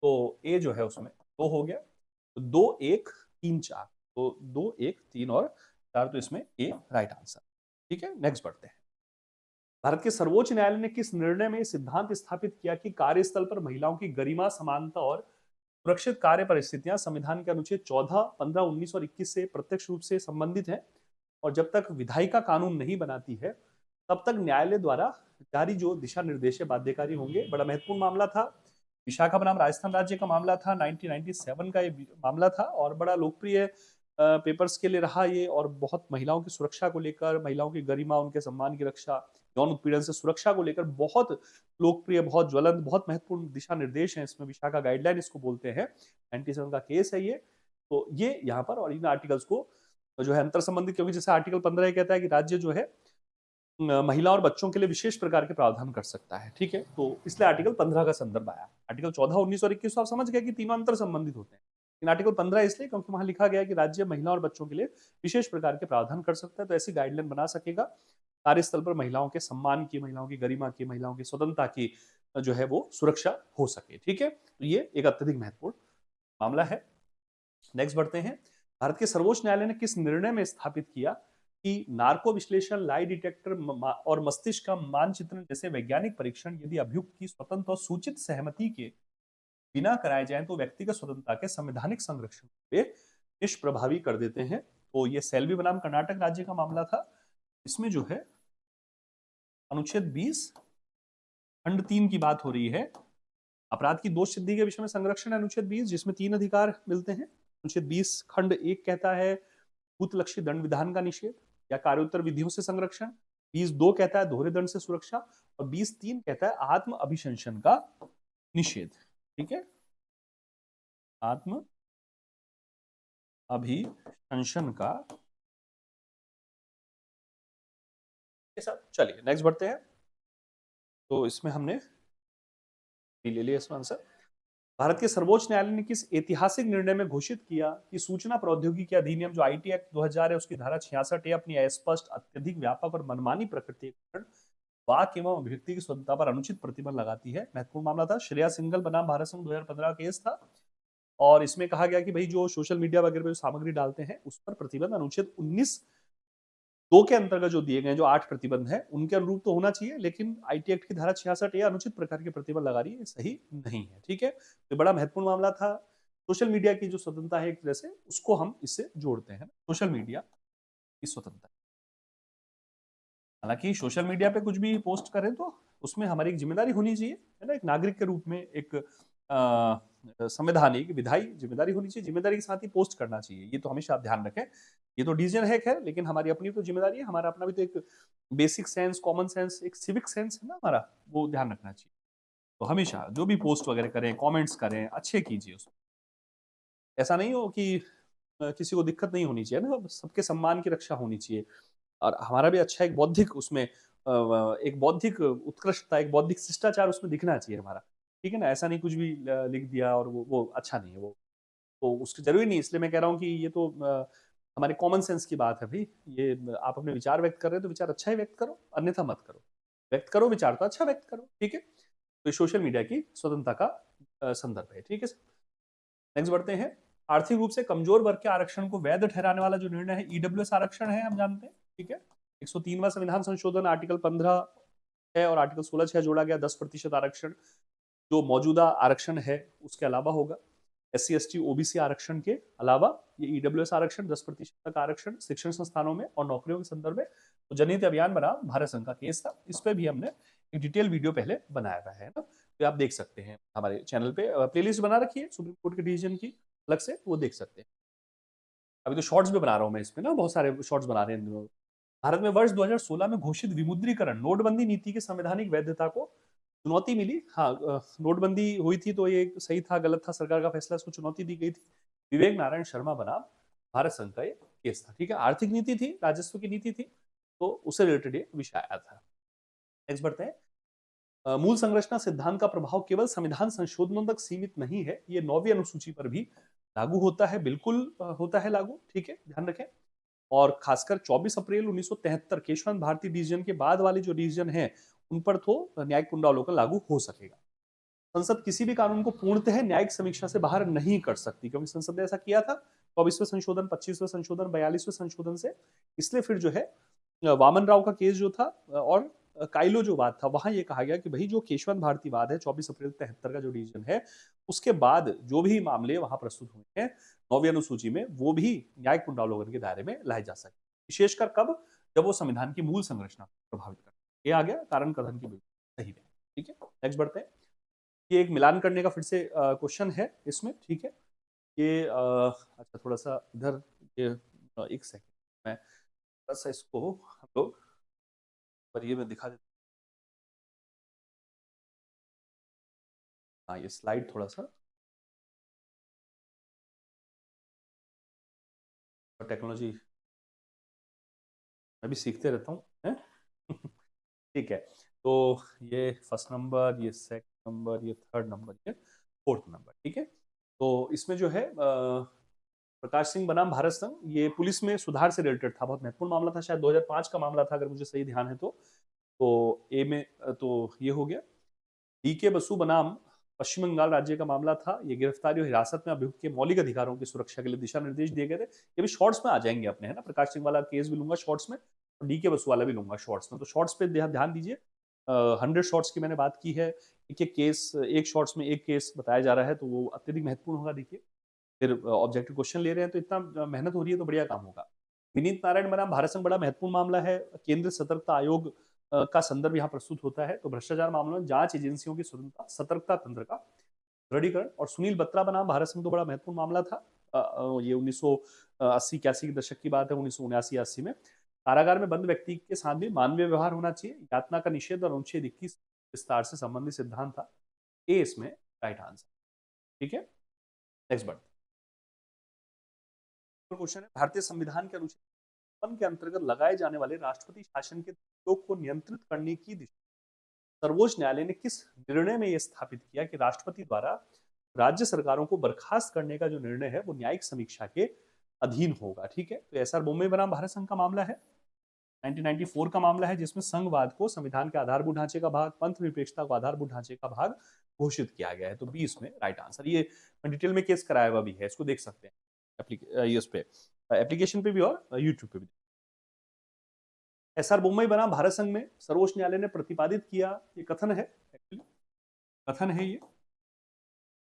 तो ए जो है उसमें 2 हो गया। तो 2 1 3 4, तो 2 1 3 और 4, तो इसमें ए राइट आंसर। ठीक है, नेक्स्ट बढ़ते हैं। भारत के सर्वोच्च न्यायालय ने किस निर्णय में सिद्धांत स्थापित किया कि कार्यस्थल पर महिलाओं की गरिमा, समानता और सुरक्षित कार्य परिस्थितियां संविधान के अनुच्छेद 14, 15, 19 और 21 से प्रत्यक्ष रूप से संबंधित हैं, और जब तक विधायिका कानून नहीं बनाती है तब तक न्यायालय द्वारा जारी जो दिशा निर्देश बाध्यकारी होंगे। बड़ा महत्वपूर्ण मामला था, विशाखा बनाम राजस्थान राज्य का मामला था, 1997 का ये मामला था, और बड़ा लोकप्रिय पेपर्स के लिए रहा ये, और बहुत महिलाओं की सुरक्षा को लेकर, महिलाओं की गरिमा, उनके सम्मान की रक्षा, यौन उत्पीड़न से सुरक्षा को लेकर बहुत लोकप्रिय, बहुत ज्वलंत, बहुत महत्वपूर्ण दिशा निर्देश हैं इसमें। विशाखा गाइडलाइन इसको बोलते हैं, 97 का केस है ये। तो ये यहाँ पर, और इन आर्टिकल्स को जो है अंतर संबंधित, क्योंकि जैसे आर्टिकल 15 कहता है कि राज्य जो है महिला और बच्चों के लिए विशेष प्रकार के प्रावधान कर सकता है। ठीक है, तो इसलिए आर्टिकल 15 का संदर्भ आया। आर्टिकल 14, 19 और 21 तो आप समझ गए कि तीनों अंतर संबंधित होते हैं, लेकिन आर्टिकल 15 इसलिए क्योंकि वहां लिखा गया है कि राज्य महिला और बच्चों के लिए विशेष प्रकार के प्रावधान कर सकता है, तो ऐसी गाइडलाइन बना सकेगा कार्यस्थल पर महिलाओं के सम्मान की, महिलाओं की गरिमा की, महिलाओं की स्वतंत्रता की जो है वो सुरक्षा हो सके। ठीक है, तो ये एक अत्यधिक महत्वपूर्ण मामला है। नेक्स्ट बढ़ते हैं। भारत के सर्वोच्च न्यायालय ने किस निर्णय में स्थापित किया कि नार्को विश्लेषण, लाई डिटेक्टर और मस्तिष्क का मानचित्रण जैसे वैज्ञानिक परीक्षण यदि अभियुक्त की स्वतंत्र और सूचित सहमति के बिना कराए जाएं तो व्यक्तिगत स्वतंत्रता के संवैधानिक संरक्षण को निष्प्रभावी कर देते हैं। तो ये सेल्वी बनाम कर्नाटक राज्य का मामला था। इसमें जो है अनुच्छेद 20 खंड 3 की बात हो रही है। अपराध की दोष सिद्धि के विषय में संरक्षण है अनुच्छेद 20, जिसमें 3 अधिकार मिलते हैं। अनुच्छेद 20 खंड 1 कहता है भूतलक्षी दंड विधान का निषेध या कार्योत्तर विधियों से संरक्षण। 20(2) कहता है दोहरे दंड से सुरक्षा, और 20(3) कहता है आत्म अभिशंसन का निषेध। ठीक है, आत्म अभिशंसन का। चलिए नेक्स्ट बढ़ते हैं। तो इसमें हमने ले लिया इसका आंसर। भारत के सर्वोच्च न्यायालय ने किस ऐतिहासिक निर्णय में घोषित किया कि सूचना प्रौद्योगिकी अधिनियम जो आईटी एक्ट 2000 है उसकी धारा 66 अपनी अस्पष्ट, अत्यधिक व्यापक और मनमानी प्रकृति के कारण वाक एवं अभिव्यक्ति की स्वतंत्रता पर अनुचित प्रतिबंध लगाती है। महत्वपूर्ण मामला था, श्रेया सिंघल बनाम भारत संघ 2015 केस था, और इसमें कहा गया कि भाई जो सोशल मीडिया वगैरह पे जो सामग्री डालते हैं उस पर प्रतिबंध अनुच्छेद 19(2) के अंतर्गत जो दिए गए जो 8 प्रतिबंध है उनके अनुरूप तो होना चाहिए, लेकिन आईटी एक्ट की धारा 66 अनुचित प्रकार के प्रतिबंध लगा रही है, सही नहीं है। ठीक है, तो बड़ा महत्वपूर्ण मामला था। सोशल मीडिया की जो स्वतंत्रता है एक तरह से उसको हम इससे जोड़ते हैं, सोशल मीडिया की स्वतंत्रता। हालांकि सोशल मीडिया पे कुछ भी पोस्ट करें तो उसमें हमारी एक जिम्मेदारी होनी चाहिए, है ना, एक नागरिक के रूप में एक संवैधानिक विधायी जिम्मेदारी होनी चाहिए। जिम्मेदारी के साथ ही पोस्ट करना चाहिए, ये तो हमेशा आप ध्यान रखें। ये तो डिसीजन है खैर, लेकिन हमारी अपनी तो जिम्मेदारी है, हमारा अपना भी तो एक बेसिक सेंस, कॉमन सेंस, एक सिविक सेंस है ना हमारा, वो ध्यान रखना चाहिए। तो हमेशा जो भी पोस्ट वगैरह करें, कमेंट्स करें, अच्छे कीजिए उसमें। ऐसा नहीं हो कि किसी को दिक्कत नहीं होनी चाहिए ना, सबके सम्मान की रक्षा होनी चाहिए, और हमारा भी अच्छा एक बौद्धिक उसमें एक बौद्धिक उत्कृष्टता, एक बौद्धिक शिष्टाचार उसमें दिखना चाहिए हमारा। ठीक है ना, ऐसा नहीं कुछ भी लिख दिया और वो अच्छा नहीं है वो, तो उसकी जरूरी नहीं। इसलिए मैं कह रहा हूँ कि ये तो हमारे कॉमन सेंस की बात है भाई। ये आप अपने विचार व्यक्त कर रहे हो तो विचार अच्छा ही व्यक्त करो, अन्यथा मत करो। व्यक्त करो विचार तो अच्छा व्यक्त करो। ठीक है, तो सोशल मीडिया की स्वतंत्रता का संदर्भ है। ठीक है, नेक्स्ट बढ़ते हैं। आर्थिक रूप से कमजोर वर्ग के आरक्षण को वैध ठहराने वाला जो निर्णय है ईडब्ल्यूएस आरक्षण है, हम जानते हैं। ठीक है, 103वां संविधान संशोधन आर्टिकल 15 है और आर्टिकल 16(6) जोड़ा गया। 10% आरक्षण जो मौजूदा आरक्षण है उसके अलावा होगा। SC ST OBC आरक्षण के अलावा ये ईडब्ल्यूएस आरक्षण 10% तक आरक्षण शिक्षण संस्थानों में और नौकरियों के संदर्भ में। तो जनहित अभियान बना भारत संघ का केस था, इस पे भी हमने एक डिटेल वीडियो पहले बनाया हुआ है ना, तो आप देख सकते हैं हमारे चैनल पे प्लेलिस्ट बना रखी है सुप्रीम कोर्ट के डिसीजन की अलग से, वो देख सकते हैं। अभी तो शॉर्ट्स भी बना रहा हूँ मैं इसमें ना, बहुत सारे शॉर्ट्स बना रहे हैं। भारत में वर्ष 2016 में घोषित विमुद्रीकरण नोटबंदी नीति की संवैधानिक वैधता को चुनौती मिली। हाँ, नोटबंदी हुई थी तो ये सही था गलत था, सरकार का फैसला, इसको चुनौती दी गई थी। विवेक नारायण शर्मा बनाम भारत संघ का ये केस था, ठीक है। आर्थिक नीति थी, राजस्व की नीति थी, तो उससे रिलेटेड ये विषय आया था। नेक्स्ट बढ़ते हैं। मूल संरचना सिद्धांत का प्रभाव केवल संविधान संशोधनों तक सीमित नहीं है, ये 9वीं अनुसूची पर भी लागू होता है, बिल्कुल होता है लागू, ठीक है, ध्यान रखें। और खासकर 24 अप्रैल 1973 केशवंत भारती डिवीजन के बाद वाले जो डिवीजन है उन पर तो न्यायिक पुनरावलोकन लागू हो सकेगा। संसद किसी भी कानून को पूर्णतः न्यायिक समीक्षा से बाहर नहीं कर सकती, क्योंकि संसद ने ऐसा किया था 24वें संशोधन, 25वें संशोधन, 42वें संशोधन से। इसलिए फिर जो है वामन राव का केस जो था और काइलो जो बात था, वहां ये कहा गया कि भाई जो केशवंत भारती वाद है 24 अप्रैल 73 का जो डिवीजन है, उसके बाद जो भी मामले वहां प्रस्तुत हुए हैं 9वीं अनुसूची में, वो भी न्यायिक पुनरावलोकन के दायरे में लाए जा सकते, विशेषकर कब, जब वो संविधान की मूल संरचना प्रभावित करते। ये आ गया कारण कथन की सही में, ठीक है। नेक्स्ट बढ़ते हैं। ये एक मिलान करने का फिर से क्वेश्चन है इसमें, ठीक है। ये अच्छा थोड़ा सा इधर, ये एक सेकंड मैं थोड़ा सा इसको हम लोग पर ये मैं दिखा देता हूँ। हाँ, ये स्लाइड थोड़ा सा टेक्नोलॉजी मैं भी सीखते रहता हूँ, हैं? ठीक है। तो ये फर्स्ट नंबर, ये सेकंड नंबर, ये थर्ड नंबर, ये फोर्थ नंबर, ठीक है। तो इसमें जो है प्रकाश सिंह बनाम भारत संघ, ये पुलिस में सुधार से रिलेटेड था, बहुत महत्वपूर्ण मामला था, शायद 2005 का मामला था अगर मुझे सही ध्यान है तो ए में तो ये हो गया। डी के बसु बनाम पश्चिम बंगाल राज्य का मामला था, ये गिरफ्तारी और हिरासत में अभियुक्त के मौलिक अधिकारों की सुरक्षा के लिए दिशा निर्देश दिए गए थे। ये भी शॉर्ट्स में आ जाएंगे अपने, है ना, प्रकाश सिंह वाला केस भी लूंगा शॉर्ट्स में, और डी के बसु वाला भी लूंगा शॉर्ट्स में, तो शॉर्ट्स पे ध्यान दीजिए। 100 शॉर्ट्स की मैंने बात की है, एक केस, एक शॉर्ट्स में एक केस बताया जा रहा है, तो वो अत्यधिक महत्वपूर्ण होगा। देखिए फिर ऑब्जेक्टिव क्वेश्चन ले रहे हैं तो इतना मेहनत हो रही है तो बढ़िया काम होगा। विनीत नारायण बनाम भारत संघ बड़ा महत्वपूर्ण मामला है, केंद्रीय सतर्कता आयोग का संदर्भ यहाँ प्रस्तुत होता है, तो भ्रष्टाचार मामलों में जांच एजेंसियों की स्वतंत्रता, सतर्कता तंत्र का दृढ़ीकरण। और सुनील बत्रा बनाम भारत संघ तो बड़ा महत्वपूर्ण मामला था, ये 1980-81 के दशक की बात है, 1979-80 में। कारागार में बंद व्यक्ति के साथ भी मानवीय व्यवहार होना चाहिए, यातना का निषेध और अनुच्छेद 21 विस्तार से संबंधित सिद्धांत था। ए इसमें राइट आंसर, ठीक है। नेक्स्ट बढ़ते क्वेश्चन है, भारतीय संविधान के अनुच्छेद 55 के अंतर्गत लगाए जाने वाले राष्ट्रपति शासन के उपयोग को नियंत्रित करने की दिशा सर्वोच्च न्यायालय ने किस निर्णय में यह स्थापित किया कि राष्ट्रपति द्वारा राज्य सरकारों को बर्खास्त करने का जो निर्णय है वो न्यायिक समीक्षा के अधीन होगा, ठीक है। तो एसआर बोम्बे बनाम भारत संघ का मामला है, 1994 का मामला है, जिसमें संघवाद को संविधान के आधारभूत ढांचे का भाग, पंथ निरपेक्षता को आधारभूत ढांचे का भाग घोषित किया गया है, तो बी इसमें राइट आंसर। ये डिटेल में केस कराया हुआ भी है, इसको देख सकते हैं इस पे एप्लीकेशन पे भी और यूट्यूब पे भी। एसआर बोम्बई बनाम भारत संघ में सर्वोच्च न्यायालय ने प्रतिपादित किया, ये कथन है, कथन है ये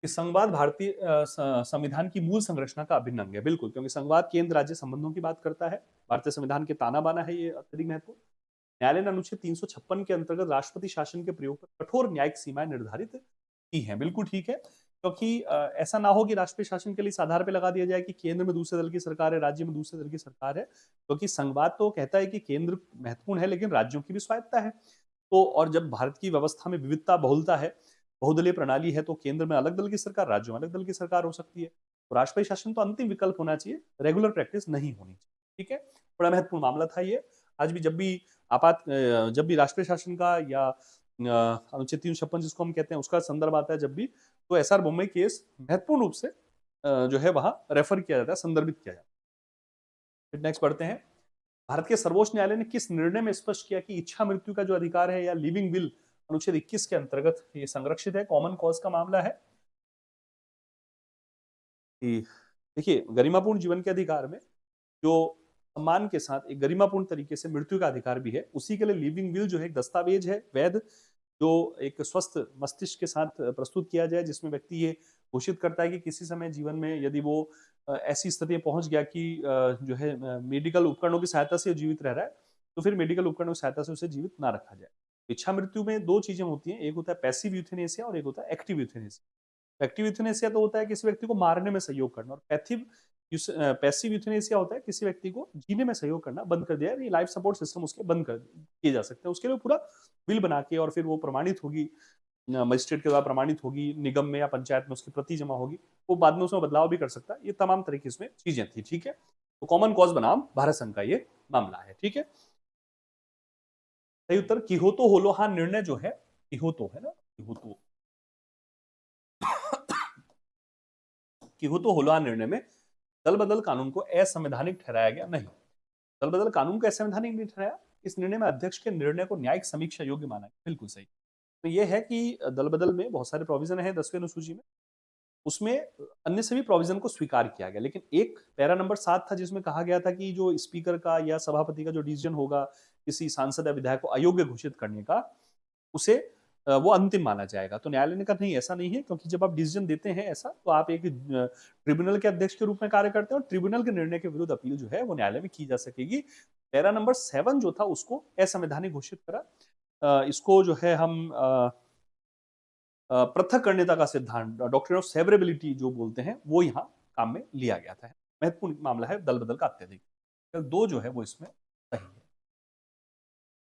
कि संघवाद भारतीय संविधान की मूल संरचना का अभिन्न अंग है, बिल्कुल, क्योंकि संघवाद केंद्र राज्य संबंधों की बात करता है, भारतीय संविधान के ताना बाना है, ये अत्यधिक महत्वपूर्ण। न्यायालय ने अनुच्छेद 356 के अंतर्गत राष्ट्रपति शासन के प्रयोग पर कठोर न्यायिक सीमाएं निर्धारित की हैं, बिल्कुल ठीक है, क्योंकि ऐसा ना हो कि राष्ट्रीय शासन के लिए इस आधार पर लगा दिया जाए कि केंद्र में दूसरे दल की सरकार है, राज्य में दूसरे दल की सरकार है, क्योंकि संघवाद तो कहता है कि केंद्र महत्वपूर्ण है लेकिन राज्यों की भी स्वायत्ता है। तो और जब भारत की व्यवस्था में विविधता बहुलता है, बहुदलीय प्रणाली है, तो केंद्र में अलग दल की सरकार, राज्यों में अलग दल की सरकार हो सकती है, तो राष्ट्रपति शासन तो अंतिम विकल्प होना चाहिए, रेगुलर प्रैक्टिस नहीं होनी चाहिए, ठीक है। बड़ा महत्वपूर्ण मामला था ये। आज भी जब भी राष्ट्रीय शासन का या अनुच्छेद 356 जिसको हम कहते हैं उसका संदर्भ आता है जब भी, तो एसआर बोम्बई केस महत्वपूर्ण रूप से जो है वहां रेफर किया जाता है, संदर्भित किया जाता है। नेक्स्ट बढ़ते हैं। भारत के सर्वोच्च न्यायालय ने किस निर्णय में स्पष्ट किया कि इच्छा मृत्यु का जो अधिकार है या लिविंग विल अनुच्छेद 21 के अंतर्गत ये संरक्षित है, कॉमन कॉज का मामला है कि देखिए गरिमापूर्ण जीवन के अधिकार में जो सम्मान के साथ एक गरिमापूर्ण तरीके से मृत्यु का अधिकार भी है, उसी के लिए लिविंग विल जो है एक दस्तावेज है वैध, जो एक स्वस्थ मस्तिष्क के साथ प्रस्तुत किया जाए, जिसमें व्यक्ति ये घोषित करता है कि किसी समय जीवन में यदि वो ऐसी स्थिति में पहुंच गया कि जो है मेडिकल उपकरणों की सहायता से जीवित रह रहा है, तो फिर मेडिकल उपकरणों की सहायता से उसे जीवित ना रखा जाए। इच्छा मृत्यु में दो चीजें होती हैं, एक होता है पैसिव यूथेनेसिया और एक होता है एक्टिव यूथेनेसिया। एक्टिव यूथेनेसिया तो होता है किसी व्यक्ति को मारने में सहयोग करना, और पैसिव यूथेनेसिया होता है किसी व्यक्ति को जीने में सहयोग करना बंद कर दिया, लाइफ सपोर्ट सिस्टम उसके बंद कर किए जा सकते हैं। उसके लिए पूरा बिल बना के और फिर वो प्रमाणित होगी, मजिस्ट्रेट के द्वारा प्रमाणित होगी, निगम में या पंचायत में उसकी प्रति जमा होगी, वो बाद में उसमें बदलाव भी कर सकता है। ये तमाम तरह की इसमें चीजें थी, ठीक है। तो कॉमन कॉज बनाम भारत संघ का ये मामला है, ठीक है। सही उत्तर किहोतो होलोहान निर्णय जो है, किहोतो है ना, किहोतो होलोहान निर्णय में दल बदल कानून को असंवैधानिक ठहराया गया नहीं। दल बदल कानून को असंवैधानिक नहीं ठहराया, इस निर्णय में अध्यक्ष के निर्णय को न्यायिक समीक्षा योग्य माना गया। बिल्कुल सही। तो ये है कि दल बदल में बहुत सारे प्रोविजन है 10वीं अनुसूची में, उसमें अन्य सभी प्रोविजन को स्वीकार किया गया, लेकिन एक पैरा नंबर 7 था जिसमें कहा गया था कि जो स्पीकर का या सभापति का जो डिसीजन होगा किसी सांसद या विधायक को अयोग्य घोषित करने का, उसे वो अंतिम माना जाएगा। तो न्यायालय ने कहा नहीं, ऐसा नहीं है, क्योंकि जब आप डिसीजन देते हैं ऐसा, तो आप एक ट्रिब्यूनल के अध्यक्ष के रूप में कार्य करते हैं, और ट्रिब्यूनल के निर्णय के विरुद्ध अपील जो है वो न्यायालय में की जा सकेगी। पैरा नंबर 7 जो था उसको असंवैधानिक घोषित करा। इसको जो है हम पृथककरणीयता का सिद्धांत, डॉक्ट्रिन ऑफ सेवरेबिलिटी जो बोलते हैं, वो यहाँ काम में लिया गया था। महत्वपूर्ण मामला है दल बदल का अत्यधिक। दो जो है वो इसमें सही है।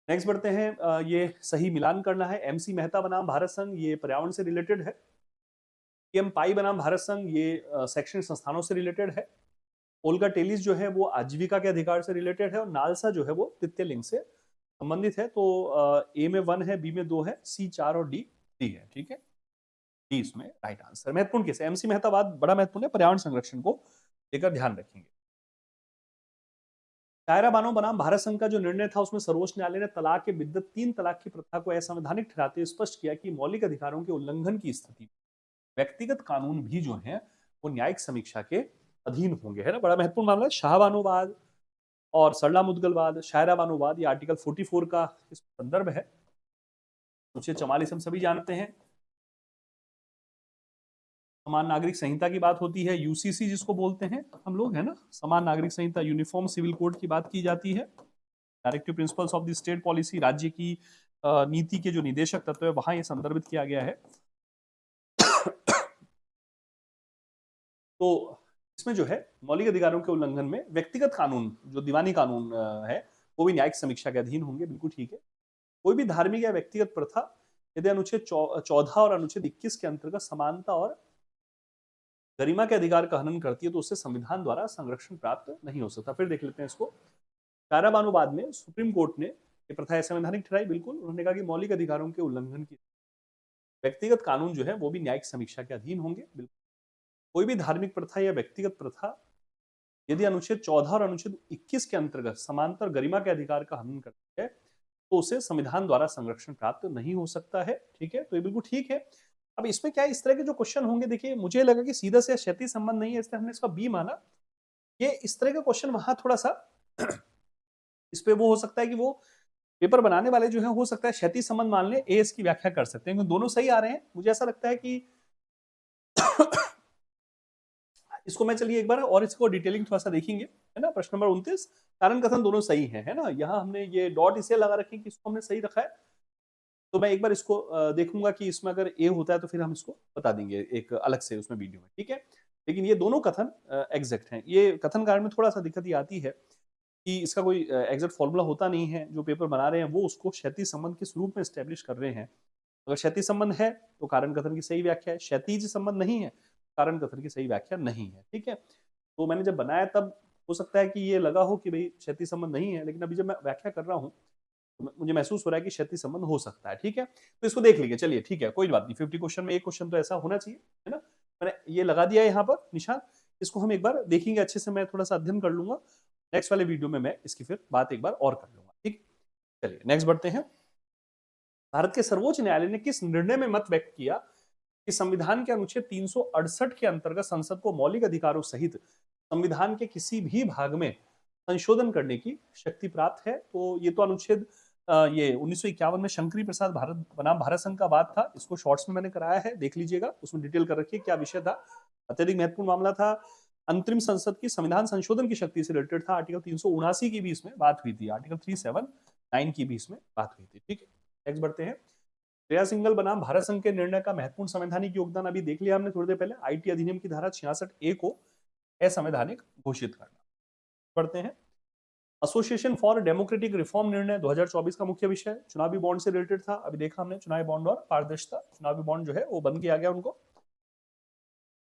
नेक्स्ट बढ़ते हैं, ये सही मिलान करना है। एमसी मेहता बनाम भारत संघ, ये पर्यावरण से रिलेटेड है। एम पाई बनाम भारत संघ, ये शैक्षणिक संस्थानों से रिलेटेड है। ओल्गा टेलिस जो है वो आजीविका के अधिकार से रिलेटेड है, और नालसा जो है वो तृतीय लिंग से संबंधित है। तो ए में 1 है, बी में 2 है, सी 4 और डी 3 है, ठीक है। डी इसमें राइट आंसर। महत्वपूर्ण केस है एमसी मेहता बाद बड़ा महत्वपूर्ण है, पर्यावरण संरक्षण को लेकर ध्यान रखेंगे। शायरा बानो बनाम भारत संघ का जो निर्णय था उसमें सर्वोच्च न्यायालय ने तलाक के बिद्दत 3 तलाक की प्रथा को असंवैधानिक ठहराते हुए स्पष्ट किया कि मौलिक अधिकारों के उल्लंघन की स्थिति में व्यक्तिगत कानून भी जो है वो न्यायिक समीक्षा के अधीन होंगे, है ना। बड़ा महत्वपूर्ण मामला है। शाहबानोवाद और सरला मुदगलवाद, शायरा बानोवाद, ये आर्टिकल 44 का इस संदर्भ है। 44 हम सभी जानते हैं। समान नागरिक संहिता की बात होती है, यूसीसी जिसको बोलते हैं हम लोग, है ना, समान नागरिक संहिता, यूनिफॉर्म सिविल कोड की बात की जाती है। Directive principles of the state policy, राज्य की नीति के जो निदेशक तत्व है वहां ये संदर्भित किया गया है। तो इसमें जो है मौलिक अधिकारों के उल्लंघन में व्यक्तिगत कानून, जो दीवानी कानून है, वो भी न्यायिक समीक्षा के अधीन होंगे। बिल्कुल ठीक है। कोई भी धार्मिक या व्यक्तिगत प्रथा यदि अनुच्छेद 14 और अनुच्छेद 21 के अंतर्गत समानता और गरिमा के अधिकार का हनन करती है, तो उससे संविधान द्वारा संरक्षण प्राप्त नहीं हो सकता। फिर देख लेते हैं इसको। शायरा बानो बाद में सुप्रीम कोर्ट ने ये प्रथा असंवैधानिक ठहराई। बिल्कुल, उन्होंने कहा कि मौलिक अधिकारों के उल्लंघन की व्यक्तिगत कानून जो है वो भी न्यायिक समीक्षा के अधीन होंगे। बिल्कुल, कोई भी धार्मिक प्रथा या व्यक्तिगत प्रथा यदि अनुच्छेद 14 और अनुच्छेद 21 के अंतर्गत समानता और गरिमा के अधिकार का हनन करती है, तो उसे संविधान द्वारा संरक्षण प्राप्त नहीं हो सकता है, ठीक है। तो ये बिल्कुल ठीक है। अब इसमें क्या है, इस तरह के जो क्वेश्चन होंगे, देखिए मुझे लगा कि सीधा से क्षैतिज संबंध नहीं है, इसलिए हमने इसका बी माना। ये इस तरह का क्वेश्चन वहां थोड़ा सा इस पे वो हो सकता है कि वो पेपर बनाने वाले जो है हो सकता है क्षैतिज संबंध मान ले, ए इसकी व्याख्या कर सकते हैं, क्योंकि दोनों सही आ रहे हैं। मुझे ऐसा लगता है कि इसको मैं, चलिए एक बार और इसको डिटेलिंग थोड़ा सा देखेंगे, है ना। प्रश्न नंबर 29, कारण कथन दोनों सही है ना। यहाँ हमने ये डॉट इसे लगा रखे कि इसको हमने सही रखा है। तो मैं एक बार इसको देखूंगा कि इसमें अगर ए होता है तो फिर हम इसको बता देंगे एक अलग से उसमें वीडियो में, ठीक है। लेकिन ये दोनों कथन एग्जैक्ट हैं। ये कथन कारण में थोड़ा सा दिक्कत ये आती है कि इसका कोई एग्जैक्ट फॉर्मूला होता नहीं है। जो पेपर बना रहे हैं वो उसको क्षैतिज संबंध के स्वरूप में स्टैब्लिश कर रहे हैं। अगर क्षैतिज संबंध है तो कारण कथन की सही व्याख्या है, क्षैतिज संबंध नहीं है कारण कथन की सही व्याख्या नहीं है, ठीक है। तो मैंने जब बनाया तब हो सकता है कि ये लगा हो कि भाई क्षैतिज संबंध नहीं है, लेकिन अभी जब मैं व्याख्या कर रहा हूँ तो मुझे महसूस हो रहा है कि क्षैतिज संबंध हो सकता है, ठीक है। तो इसको देख लीजिए, चलिए ठीक है, कोई बात नहीं। 50 क्वेश्चन में एक क्वेश्चन तो ऐसा होना चाहिए, है ना। मैंने ये लगा दिया है यहाँ पर निशान। इसको हम एक बार देखेंगे अच्छे से, मैं थोड़ा सा अध्ययन कर लूंगा। नेक्स्ट वाले वीडियो में मैं इसकी फिर बात एक बार और कर लूंगा, ठीक। चलिए नेक्स्ट बढ़ते हैं। भारत के सर्वोच्च न्यायालय ने किस निर्णय में मत व्यक्त किया कि संविधान के अनुच्छेद 368 के अंतर्गत संसद को मौलिक अधिकारों सहित संविधान के किसी भी भाग में संशोधन करने की शक्ति प्राप्त है। तो ये तो अनुच्छेद ये 1951 में शंकरी प्रसाद भारत बनाम भारत संघ का बात था। इसको शॉर्ट्स में मैंने कराया है, देख लीजिएगा, उसमें डिटेल कर रखी है क्या विषय था। अत्यधिक महत्वपूर्ण मामला था। अंतरिम संसद की संविधान संशोधन की शक्ति से रिलेटेड था। आर्टिकल 379 की भी इसमें बात हुई थी, आर्टिकल 379 की भी इसमें बात हुई थी, ठीक है। नेक्स्ट बढ़ते हैं। श्रेया सिंघल बनाम भारत संघ के निर्णय का महत्वपूर्ण संवैधानिक योगदान अभी देख लिया हमने थोड़ी देर पहले, आईटी अधिनियम की धारा 66A को असंवैधानिक घोषित करना। पढ़ते हैं। एसोसिएशन फॉर डेमोक्रेटिक रिफॉर्म निर्णय 2024 का मुख्य विषय चुनावी बॉन्ड से रिलेटेड था। अभी देखा हमने चुनावी बॉन्ड और पारदर्शिता, चुनावी बॉन्ड जो है वो बंद किया गया उनको।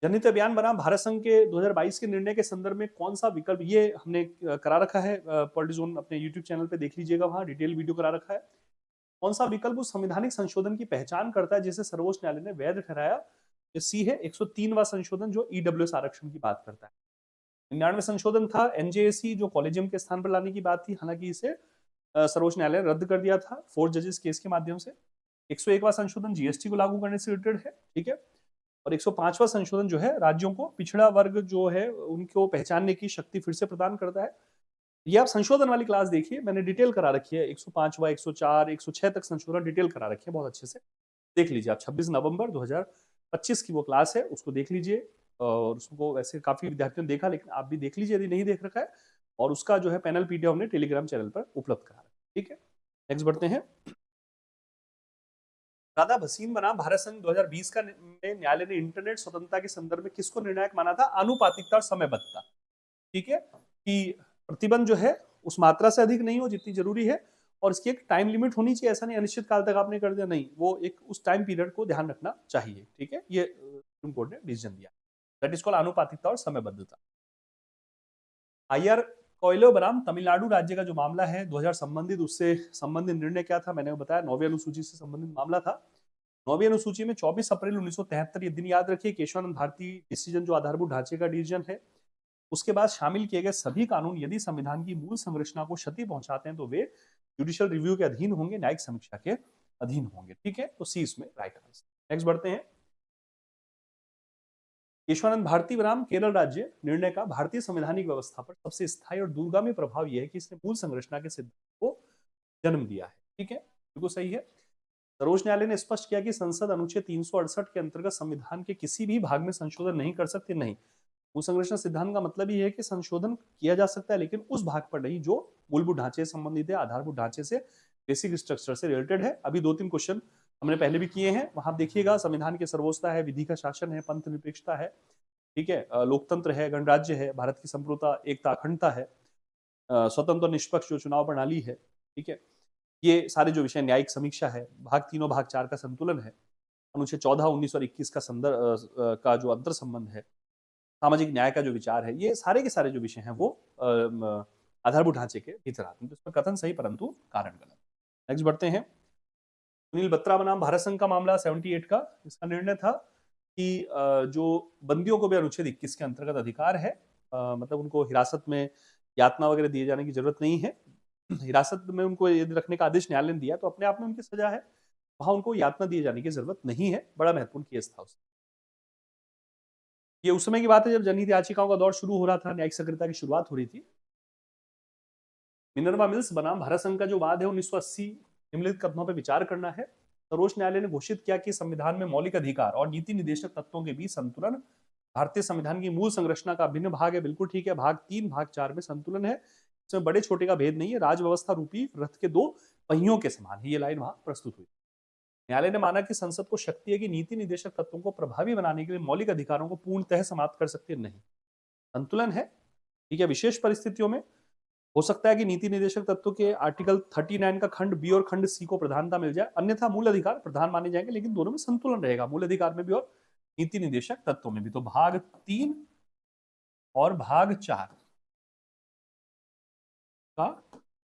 जनहित अभियान बनाम भारत संघ के 2022 के निर्णय के संदर्भ में कौन सा विकल्प, ये हमने करा रखा है, पॉलिटिजोन अपने यूट्यूब चैनल पे देख लीजिएगा, वहां डिटेल वीडियो करा रखा है। कौन सा विकल्प उस संवैधानिक संशोधन की पहचान करता है जिसे सर्वोच्च न्यायालय ने वैध ठहराया? सी है 103वां संशोधन जो ईडब्ल्यूएस आरक्षण की बात करता है। 99वां संशोधन था एनजेएसी जो कॉलेजियम के स्थान पर लाने की बात थी, हालांकि इसे सर्वोच्च न्यायालय ने रद्द कर दिया था 4 जजेस केस के माध्यम से। 101वां संशोधन जीएसटी को लागू करने से रिलेटेड है, ठीक है। और 105वां संशोधन जो है राज्यों को पिछड़ा वर्ग जो है उनको पहचानने की शक्ति फिर से प्रदान करता है। ये आप संशोधन वाली क्लास देखिए, मैंने डिटेल करा रखी है, 105वां, 104, 106 तक संशोधन डिटेल करा रखी है, बहुत अच्छे से देख लीजिए आप। 26 नवंबर 2025 की वो क्लास है, उसको देख लीजिए। और उसको वैसे काफी विद्यार्थियों ने देखा, लेकिन आप भी देख लीजिए यदि नहीं देख रखा है। और उसका जो है पैनल पीडीएफ हमने टेलीग्राम चैनल पर उपलब्ध करा रखा है, ठीक है। नेक्स्ट बढ़ते हैं। राधा भसीन बनाम भारत संघ 2020 का में न्यायालय ने इंटरनेट स्वतंत्रता के संदर्भ में किसको निर्णायक माना था? आनुपातिकता और समयबद्धता, ठीक है, कि प्रतिबंध जो है उस मात्रा से अधिक नहीं हो जितनी जरूरी है, और इसकी एक टाइम लिमिट होनी चाहिए। ऐसा नहीं अनिश्चित काल तक आपने कर दिया, नहीं, वो एक उस टाइम पीरियड को ध्यान रखना चाहिए, ठीक है। ये सुप्रीम कोर्ट ने डिसीजन दिया, दैट इज कॉल्ड आनुपातिकता और समयबद्धता। आईआर कोयलो बनाम तमिलनाडु राज्य का जो मामला है 2000 संबंधित, उससे संबंधित निर्णय क्या था? मैंने बताया 9वीं अनुसूची से संबंधित मामला था। 9वीं अनुसूची में 24 अप्रैल 1973, ये दिन याद रखिए, केशवानंद भारती डिसीजन जो आधारभूत ढांचे का डिसीजन है, उसके बाद शामिल किए गए सभी कानून यदि संविधान की मूल संरचना को क्षति पहुंचाते हैं तो वे जुडिशियल रिव्यू के अधीन होंगे, न्यायिक समीक्षा के अधीन होंगे, ठीक है। तो सी इसमें राइट आंसर। नेक्स्ट बढ़ते हैं। केशवानंद भारती बनाम केरल राज्य निर्णय का भारतीय संवैधानिक व्यवस्था पर सबसे स्थायी और दूरगामी प्रभाव यह है कि इसने मूल संरचना के सिद्धांत को जन्म दिया है, ठीक है, बिल्कुल सही है। सर्वोच्च न्यायालय ने स्पष्ट किया कि संसद अनुच्छेद 368 के अंतर्गत संविधान के किसी भी भाग में संशोधन नहीं कर सकते। नहीं, मूल संरचना सिद्धांत का मतलब ये है कि संशोधन किया जा सकता है, लेकिन उस भाग पर नहीं जो मूलभूत ढांचे से संबंधित है, आधारभूत ढांचे से, बेसिक स्ट्रक्चर से रिलेटेड है। अभी 2-3 क्वेश्चन हमने पहले भी किए हैं, वहां देखिएगा। संविधान की सर्वोच्चता है, विधि का शासन है, पंथ निरपेक्षता है, ठीक है, लोकतंत्र है, गणराज्य है, भारत की संप्रभुता, एकता, अखंडता है, स्वतंत्र और निष्पक्ष जो चुनाव प्रणाली है, ठीक है, ये सारे जो विषय, न्यायिक समीक्षा है, भाग 3 और भाग 4 का संतुलन है, अनुच्छेद 14, 19 और 21 का संदर्भ का जो अंतर संबंध है, सामाजिक न्याय का जो विचार है, ये सारे के सारे जो विषय हैं वो आधारभूत ढांचे के भीतर आते हैं। तो इसमें कथन सही परंतु कारण गलत। नेक्स्ट बढ़ते हैं। सुनील बत्रा बनाम भारत संघ का मामला 78 का, इसका निर्णय था कि जो बंदियों को भी अनुच्छेद 21 के अंतर्गत अधिकार है, मतलब उनको हिरासत में यातना वगैरह दिए जाने की जरूरत नहीं है। हिरासत में उनको यदि रखने का आदेश न्यायालय ने दिया तो अपने आप में उनकी सजा है, वहां उनको यातना दिए जाने की जरूरत नहीं है। बड़ा महत्वपूर्ण केस था उसका। ये उस समय की बात है जब जनहित याचिकाओं का दौर शुरू हो रहा था, न्यायिक सक्रियता की शुरुआत हो रही थी। मिनर्वा मिल्स बनाम भारत संघ का जो वाद है 1980, निम्नलिखित कथनों पर विचार करना है। सर्वोच्च न्यायालय ने घोषित किया कि संविधान में मौलिक अधिकार और नीति निदेशक तत्वों के बीच संतुलन भारतीय संविधान की मूल संरचना का भिन्न भाग है, बिल्कुल ठीक है। भाग 3, भाग 4 में संतुलन है, इसमें बड़े छोटे का भेद नहीं है। राजव्यवस्था रूपी रथ के 2 पहियों के समान है, ये लाइन वहां प्रस्तुत हुई। न्यायालय ने माना कि संसद को शक्ति है कि नीति निदेशक तत्वों को प्रभावी बनाने के लिए मौलिक अधिकारों को पूर्णतः समाप्त कर सकती है, नहीं। संतुलन है, ठीक है। विशेष परिस्थितियों में हो सकता है कि नीति निदेशक तत्व के आर्टिकल 39 का खंड बी और खंड सी को प्रधानता मिल जाए, अन्यथा मूल अधिकार प्रधान माने जाएंगे, लेकिन दोनों में संतुलन रहेगा, मूल अधिकार में भी और नीति निदेशक तत्वों में भी। तो भाग 3 और भाग 4 का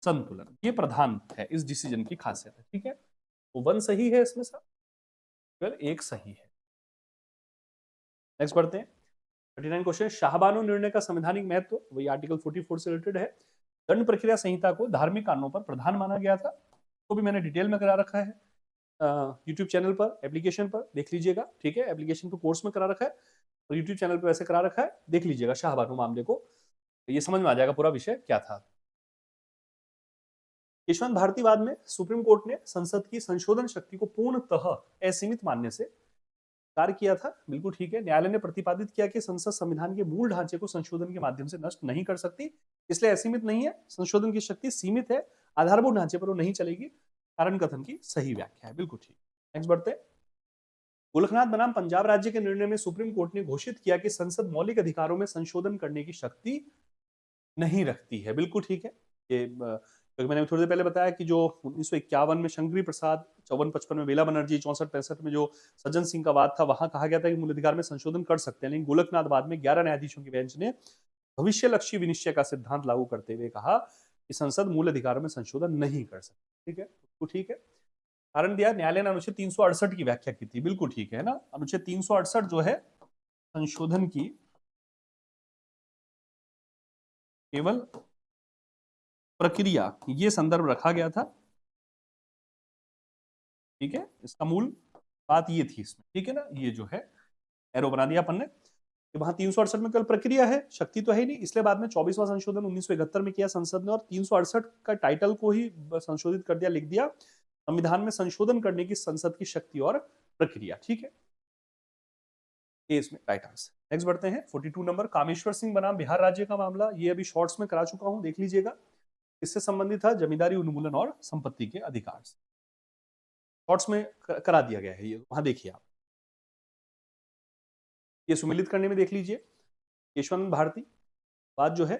संतुलन, ये प्रधान है इस डिसीजन की खासियत है, ठीक है। तो 1 सही है इसमें सर, केवल 1 सही है। नेक्स्ट बढ़ते हैं। 39 क्वेश्चन, शाहबानो निर्णय का संवैधानिक महत्व, वही आर्टिकल 44 से रिलेटेड है। दंड प्रक्रिया संहिता को धार्मिक कानूनों पर प्रधान माना गया था, तो भी मैंने डिटेल में करा रखा है यूट्यूब चैनल पर, एप्लीकेशन पर देख लीजिएगा, ठीक है। एप्लीकेशन पर कोर्स में करा रखा है और यूट्यूब चैनल पर वैसे करा रखा है, देख लीजिएगा शाहबानो मामले को, ये समझ में आ जाएगा पूरा विषय क्या था। यशवंत भारतीवाद में सुप्रीम कोर्ट ने संसद की संशोधन शक्ति को पूर्णतः असीमित मानने से कार्य किया था, बिल्कुल ठीक है। न्यायालय ने प्रतिपादित किया कि संसद संविधान के मूल ढांचे को संशोधन के माध्यम से नष्ट नहीं कर सकती, इसलिए असीमित नहीं है, संशोधन की शक्ति सीमित है, आधारभूत ढांचे पर वो नहीं चलेगी। कारण कथन की सही व्याख्या है, बिल्कुल ठीक। नेक्स्ट बढ़ते हैं। गोलखनाथ बनाम पंजाब राज्य के निर्णय में सुप्रीम कोर्ट ने घोषित किया कि संसद मौलिक अधिकारों में संशोधन करने की शक्ति नहीं रखती है, बिल्कुल ठीक है। ये क्योंकि मैंने थोड़ी देर पहले बताया कि जो 1951 में शंकरी प्रसाद, 54-55 में बेला बनर्जी, 64-65 में जो सज्जन सिंह का वाद था, वहां कहा गया था कि मूल अधिकार में संशोधन कर सकते हैं, लेकिन गोलकनाथ बाद में 11 न्यायाधीशों की बेंच ने भविष्य लक्ष्य विनिश्चय का सिद्धांत लागू करते हुए कहा कि संसद मूल अधिकारों में संशोधन नहीं कर सकती। ठीक है, तो ठीक है। कारण दिया, न्यायालय ने अनुच्छेद 368 की व्याख्या की थी, बिल्कुल ठीक है ना। अनुच्छेद 368 जो है संशोधन की केवल प्रक्रिया, ये संदर्भ रखा गया था। ठीक है, इसका मूल बात ये थी इसमें, ठीक है ना। ये जो है एरो बना दिया अपन ने कि वहां 368 में केवल प्रक्रिया है, शक्ति तो है ही नहीं, इसलिए बाद में 24वां संशोधन 1971 में किया संसद ने और 368 का टाइटल को ही संशोधित कर दिया, लिख दिया संविधान में संशोधन करने की संसद की शक्ति और प्रक्रिया। ठीक है, ये इसमें राइट आंसर। नेक्स्ट बढ़ते हैं 42 नंबर, कामेश्वर सिंह बनाम बिहार राज्य का मामला। ये अभी शॉर्ट्स में करा चुका हूं, देख लीजिएगा। इससे संबंधित था जमींदारी उन्मूलन और संपत्ति के अधिकार से। शॉर्ट्स में करा दिया गया है, ये वहां देखिए आप। ये सुमिलित करने में देख लीजिए, केशवानंद भारती बात जो है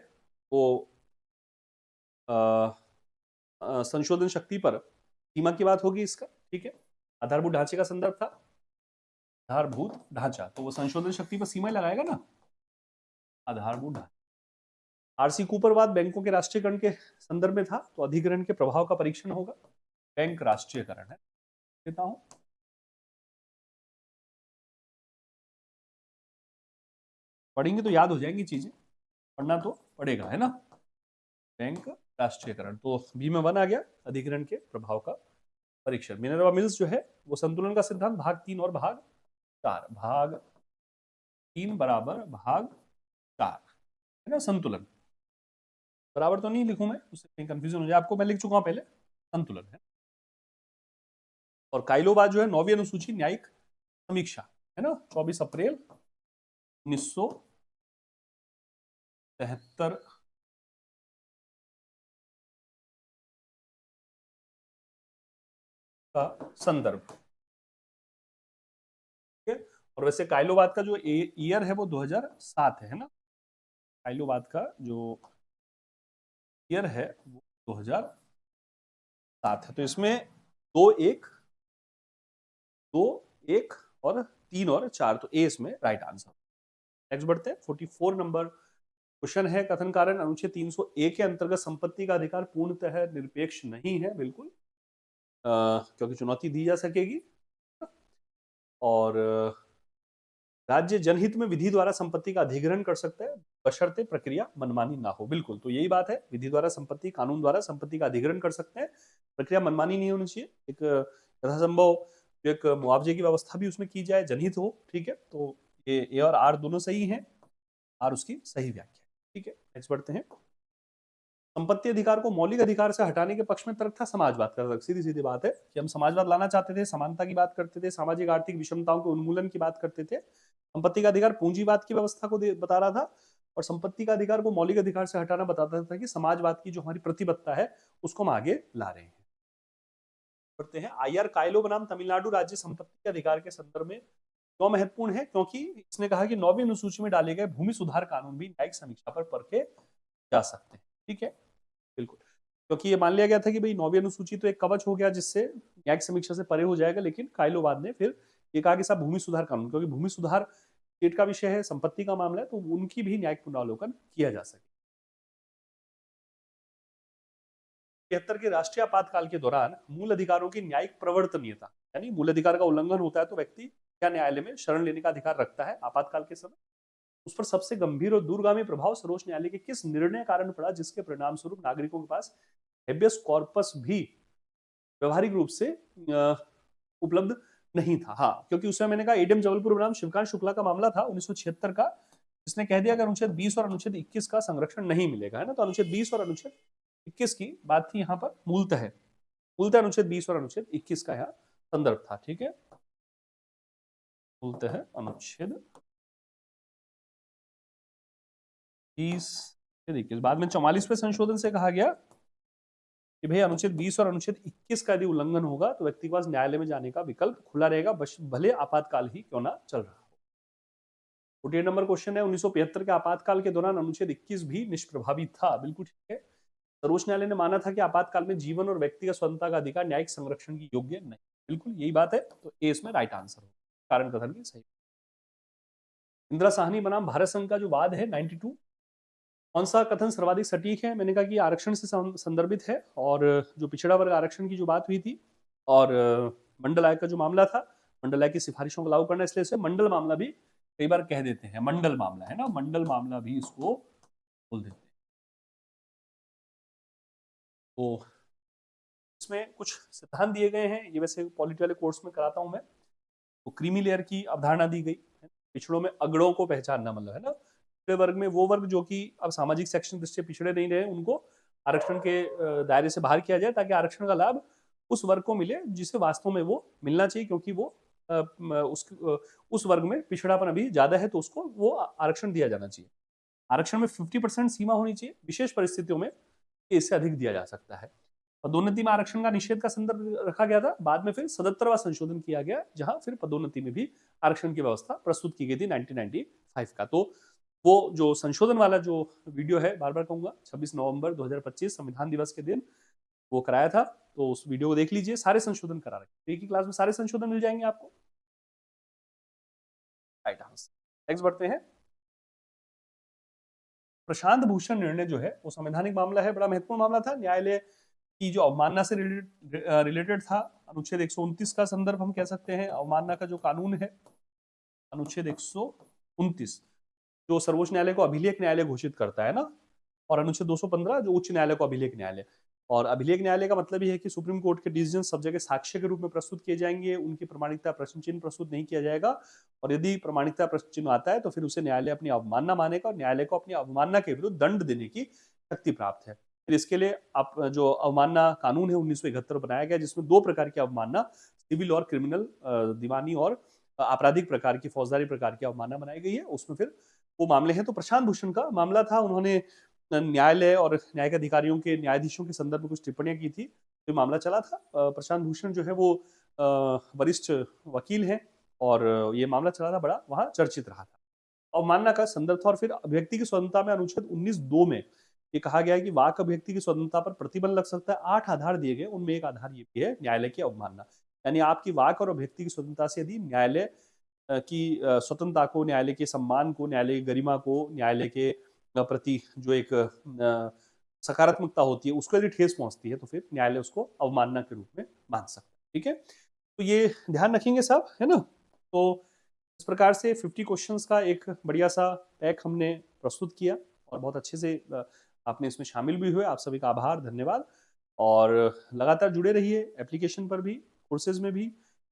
वो संशोधन शक्ति पर सीमा की बात होगी इसका। ठीक है, आधारभूत ढांचे का संदर्भ था, आधारभूत ढांचा, तो वो संशोधन शक्ति पर सीमा लगाएगा ना, आधारभूत ढांचा। आरसी कूपरवाद बैंकों के राष्ट्रीयकरण के संदर्भ में था, तो अधिग्रहण के प्रभाव का परीक्षण होगा, बैंक राष्ट्रीयकरण है, देता हूं। पढ़ेंगे तो याद हो जाएंगी चीजें, पढ़ना तो पड़ेगा, है ना। बैंक राष्ट्रीयकरण, तो बी में 1 आ गया, अधिग्रहण के प्रभाव का परीक्षण। मिनर्वा मिल्स जो है वो संतुलन का सिद्धांत, भाग 3 और भाग 4, भाग 3 बराबर भाग 4, है ना, संतुलन। बराबर तो नहीं लिखूं मैं, उससे कहीं कंफ्यूजन हो जाए आपको, मैं लिख चुका हूं पहले, संतुलन है। और काइलोबाद जो है 9वीं अनुसूची न्यायिक समीक्षा, है ना, 24 अप्रैल 1973 का संदर्भ। ठीक है, और वैसे काइलोबाद का जो ईयर है वो 2007 है ना। काइलोबाद का जो ईयर है वो 2007 है, तो इसमें 2 1 2 1 और 3 और 4, तो ए इसमें राइट आंसर। नेक्स्ट बढ़ते हैं 44 नंबर क्वेश्चन है, कथन कारण अनुच्छेद 301 के अंतर्गत संपत्ति का अधिकार पूर्णतः निरपेक्ष नहीं है, बिल्कुल, क्योंकि चुनौती दी जा सकेगी। और राज्य जनहित में विधि द्वारा संपत्ति का अधिग्रहण कर सकता है, बशर्ते प्रक्रिया मनमानी ना हो, बिल्कुल, तो यही बात है, विधि द्वारा संपत्ति, कानून द्वारा संपत्ति का अधिग्रहण कर सकते हैं, प्रक्रिया मनमानी नहीं होनी चाहिए, एक यथासंभव एक मुआवजे की व्यवस्था भी उसमें की जाए, जनहित हो। ठीक है, तो ये ए और आर दोनों सही हैं, आर उसकी सही व्याख्या है। ठीक है, नेक्स्ट बढ़ते हैं। संपत्ति अधिकार को मौलिक अधिकार से हटाने के पक्ष में तर्क था समाजवाद का तर्क। सीधी सीधी बात है कि हम समाजवाद लाना चाहते थे, समानता की बात करते थे, सामाजिक आर्थिक विषमताओं के उन्मूलन की बात करते थे। संपत्ति का अधिकार पूंजीवाद की व्यवस्था को बता रहा था, और संपत्ति का अधिकार को मौलिक अधिकार से हटाना बताता था कि समाजवाद की जो हमारी प्रतिबद्धता है उसको हम आगे ला रहे हैं। करते हैं आईआर कायलो बनाम तमिलनाडु राज्य संपत्ति के अधिकार के संदर्भ में क्यों महत्वपूर्ण है, क्योंकि इसने कहा कि 9वीं अनुसूची में डाले गए भूमि सुधार कानून भी न्यायिक समीक्षा पर परखे जा सकते हैं। ठीक है, बिल्कुल, क्योंकि ये मान लिया गया था कि भाई 9वीं अनुसूची तो एक कवच हो गया जिससे न्यायिक समीक्षा से परे हो जाएगा, लेकिन कायलोवाद ने फिर ये कहा कि साहब भूमि सुधार कानून, क्योंकि भूमि सुधार स्टेट का विषय है, संपत्ति का मामला है, तो उनकी भी न्यायिक पुनरावलोकन किया जा सके। 73 के राष्ट्रीय आपातकाल के दौरान मूल अधिकारों की न्यायिक प्रवर्तनीयता, यानी मूल अधिकार का उल्लंघन होता है तो व्यक्ति क्या न्यायालय में शरण लेने का अधिकार रखता है आपातकाल के समय, उस पर सबसे गंभीर और दूरगामी प्रभाव सर्वोच्च न्यायालय के किस निर्णय कारण पड़ा जिसके परिणाम स्वरूप नागरिकों के पास हेबियस कॉर्पस भी व्यवहारिक रूप से उपलब्ध नहीं था। हाँ, क्योंकि उस समय मैंने कहा एडीएम जबलपुर बनाम शिवकांत शुक्ला का मामला था 1976 का, जिसने कह दिया कि अनुच्छेद 20 और अनुच्छेद 21 का संरक्षण नहीं मिलेगा, है ना। तो अनुच्छेद 20 और अनुच्छेद 21 की बात थी यहाँ पर, मूलतः अनुच्छेद 20 और अनुच्छेद 21 का यहाँ संदर्भ था। ठीक है, मूलतः अनुच्छेद 20 21, बाद में 44वें संशोधन से कहा गया कि भाई अनुच्छेद 20 और अनुच्छेद 21 का यदि उल्लंघन होगा तो व्यक्ति के पास न्यायालय में जाने का विकल्प खुला रहेगा, भले आपातकाल ही क्यों ना चल रहा हो। 48 नंबर क्वेश्चन है, 1975 के आपातकाल के दौरान अनुच्छेद 21 भी निष्प्रभावी था। बिल्कुल ठीक है। सर्वोच्च न्यायालय ने माना था कि आपातकाल में जीवन और व्यक्तिगत स्वतंत्रता का अधिकार न्यायिक संरक्षण की योग्य नहीं। बिल्कुल यही बात है, तो ए इसमें राइट आंसर होगा, कारण कथन की सही। इंदिरा साहनी बनाम भारत संघ का जो वाद है 92, कौन सा कथन सर्वाधिक सटीक है? मैंने कहा कि आरक्षण से संदर्भित है, और जो पिछड़ा वर्ग आरक्षण की जो बात हुई थी, और मंडल आयोग का जो मामला था, मंडल आयोग की सिफारिशों को लागू करना, इसलिए इसे मंडल मामला भी कई बार कह देते हैं। मंडल मामला है ना, मंडल मामला भी इसको बोल देते हैं। तो इसमें कुछ सिद्धांत दिए गए हैं, ये वैसे पॉलिटी वाले कोर्स में कराता हूं मैं। तो क्रीमी लेयर की अवधारणा दी गई है, पिछड़ों में अगड़ों को पहचानना, मतलब है ना, पिछड़े वर्ग में वो वर्ग जो कि अब सामाजिक सेक्शन दृष्टि से पिछड़े नहीं रहे, उनको आरक्षण के दायरे से बाहर किया जाए, ताकि आरक्षण का लाभ उस वर्ग को मिले जिसे वास्तव में वो मिलना चाहिए, क्योंकि वो उस वर्ग में पिछड़ापन अभी ज्यादा है, तो उसको वो आरक्षण दिया जाना चाहिए। आरक्षण में 50% सीमा होनी चाहिए, विशेष परिस्थितियों में इससे अधिक दिया जा सकता है। पदोन्नति में आरक्षण का निषेध का संदर्भ रखा गया था, बाद में फिर 77वां संशोधन किया गया, जहां फिर पदोन्नति में भी आरक्षण की व्यवस्था प्रस्तुत की गई थी 1995 का। तो वो जो संशोधन वाला जो वीडियो है, बार बार कहूंगा, 26 नवंबर 2025 संविधान दिवस के दिन वो कराया था, तो उस वीडियो को देख लीजिए। सारे संशोधन करा रखे, एक ही क्लास में सारे संशोधन मिल जाएंगे आपको। Right answer. नेक्स्ट बढ़ते हैं। प्रशांत भूषण निर्णय जो है वो संवैधानिक मामला है, बड़ा महत्वपूर्ण मामला था। न्यायालय की जो अवमानना से रिलेटेड था, अनुच्छेद 129 का संदर्भ हम कह सकते हैं। अवमानना का जो कानून है, अनुच्छेद 129, जो सर्वोच्च न्यायालय को अभिलेख न्यायालय घोषित करता है ना, और अनुच्छेद 215 जो उच्च न्यायालय को अभिलेख न्यायालय। और अभिलेख न्यायालय का मतलब ये है कि सुप्रीम कोर्ट के डिसीजन सब जगह साक्ष्य के रूप में प्रस्तुत किए जाएंगे, उनकी प्रमाणिकता प्रश्न चिन्ह प्रस्तुत नहीं किया जाएगा, और यदि प्रमाणिकता प्रश्न चिन्ह आता है तो फिर उसे न्यायालय अपनी अवमानना मानेगा, और न्यायालय को अपनी अवमानना के विरुद्ध दंड देने की शक्ति प्राप्त है। फिर इसके लिए आप जो अवमानना कानून है 1971 बनाया गया, जिसमें दो प्रकार की अवमानना, सिविल और क्रिमिनल, दीवानी और आपराधिक प्रकार की, फौजदारी प्रकार की अवमानना बनाई गई है। उसमें फिर वो मामले हैं। तो प्रशांत भूषण का मामला था, उन्होंने न्यायालय और न्यायिक अधिकारियों के, न्यायाधीशों के संदर्भ में कुछ टिप्पणियां की थी, तो मामला चला था। प्रशांत भूषण जो है वो वरिष्ठ वकील हैं, और ये मामला चला था, बड़ा वहां चर्चित रहा था। अवमानना का संदर्भ था। और फिर अभिव्यक्ति की स्वतंत्रता में अनुच्छेद 19(2) में ये कहा गया है कि वाक अभिव्यक्ति की स्वतंत्रता पर प्रतिबंध लग सकता है। 8 आधार दिए गए, उनमें एक आधार ये भी है न्यायालय की अवमानना। यानी आपकी वाक और अभिव्यक्ति की स्वतंत्रता से यदि न्यायालय की स्वतंत्रता को, न्यायालय के सम्मान को, न्यायालय की गरिमा को, न्यायालय के प्रति जो एक सकारात्मकता होती है, उसको यदि ठेस पहुंचती है, तो फिर न्यायालय उसको अवमानना के रूप में मान सकता है। ठीक है, तो ये ध्यान रखेंगे सब, है ना। तो इस प्रकार से 50 क्वेश्चंस का एक बढ़िया सा पैक हमने प्रस्तुत किया, और बहुत अच्छे से आपने इसमें शामिल भी हुए। आप सभी का आभार, धन्यवाद। और लगातार जुड़े रहिए, एप्लीकेशन पर भी, कोर्सेज में भी,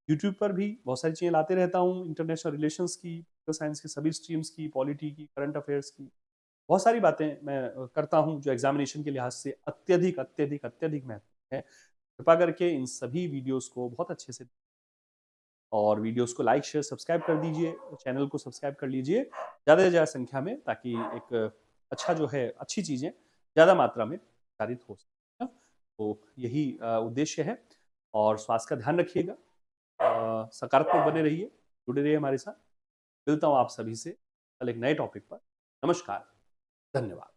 यूट्यूब पर भी बहुत सारी चीज़ें लाते रहता हूँ, इंटरनेशनल रिलेशंस की, साइंस की सभी स्ट्रीम्स की, पॉलिटी की, करंट अफेयर्स की, बहुत सारी बातें मैं करता हूँ जो एग्जामिनेशन के लिहाज से अत्यधिक अत्यधिक अत्यधिक महत्वपूर्ण है। कृपा करके इन सभी वीडियोस को बहुत अच्छे से, और वीडियोस को लाइक शेयर सब्सक्राइब कर दीजिए, चैनल को सब्सक्राइब कर लीजिए ज़्यादा से ज़्यादा संख्या में, ताकि एक अच्छा जो है, अच्छी चीज़ें ज़्यादा मात्रा में प्रचारित हो सकें। तो यही उद्देश्य है। और स्वास्थ्य का ध्यान रखिएगा, सकारात्मक बने रहिए, जुड़े रहिए हमारे साथ। मिलता हूँ आप सभी से कल एक नए टॉपिक पर। नमस्कार, धन्यवाद।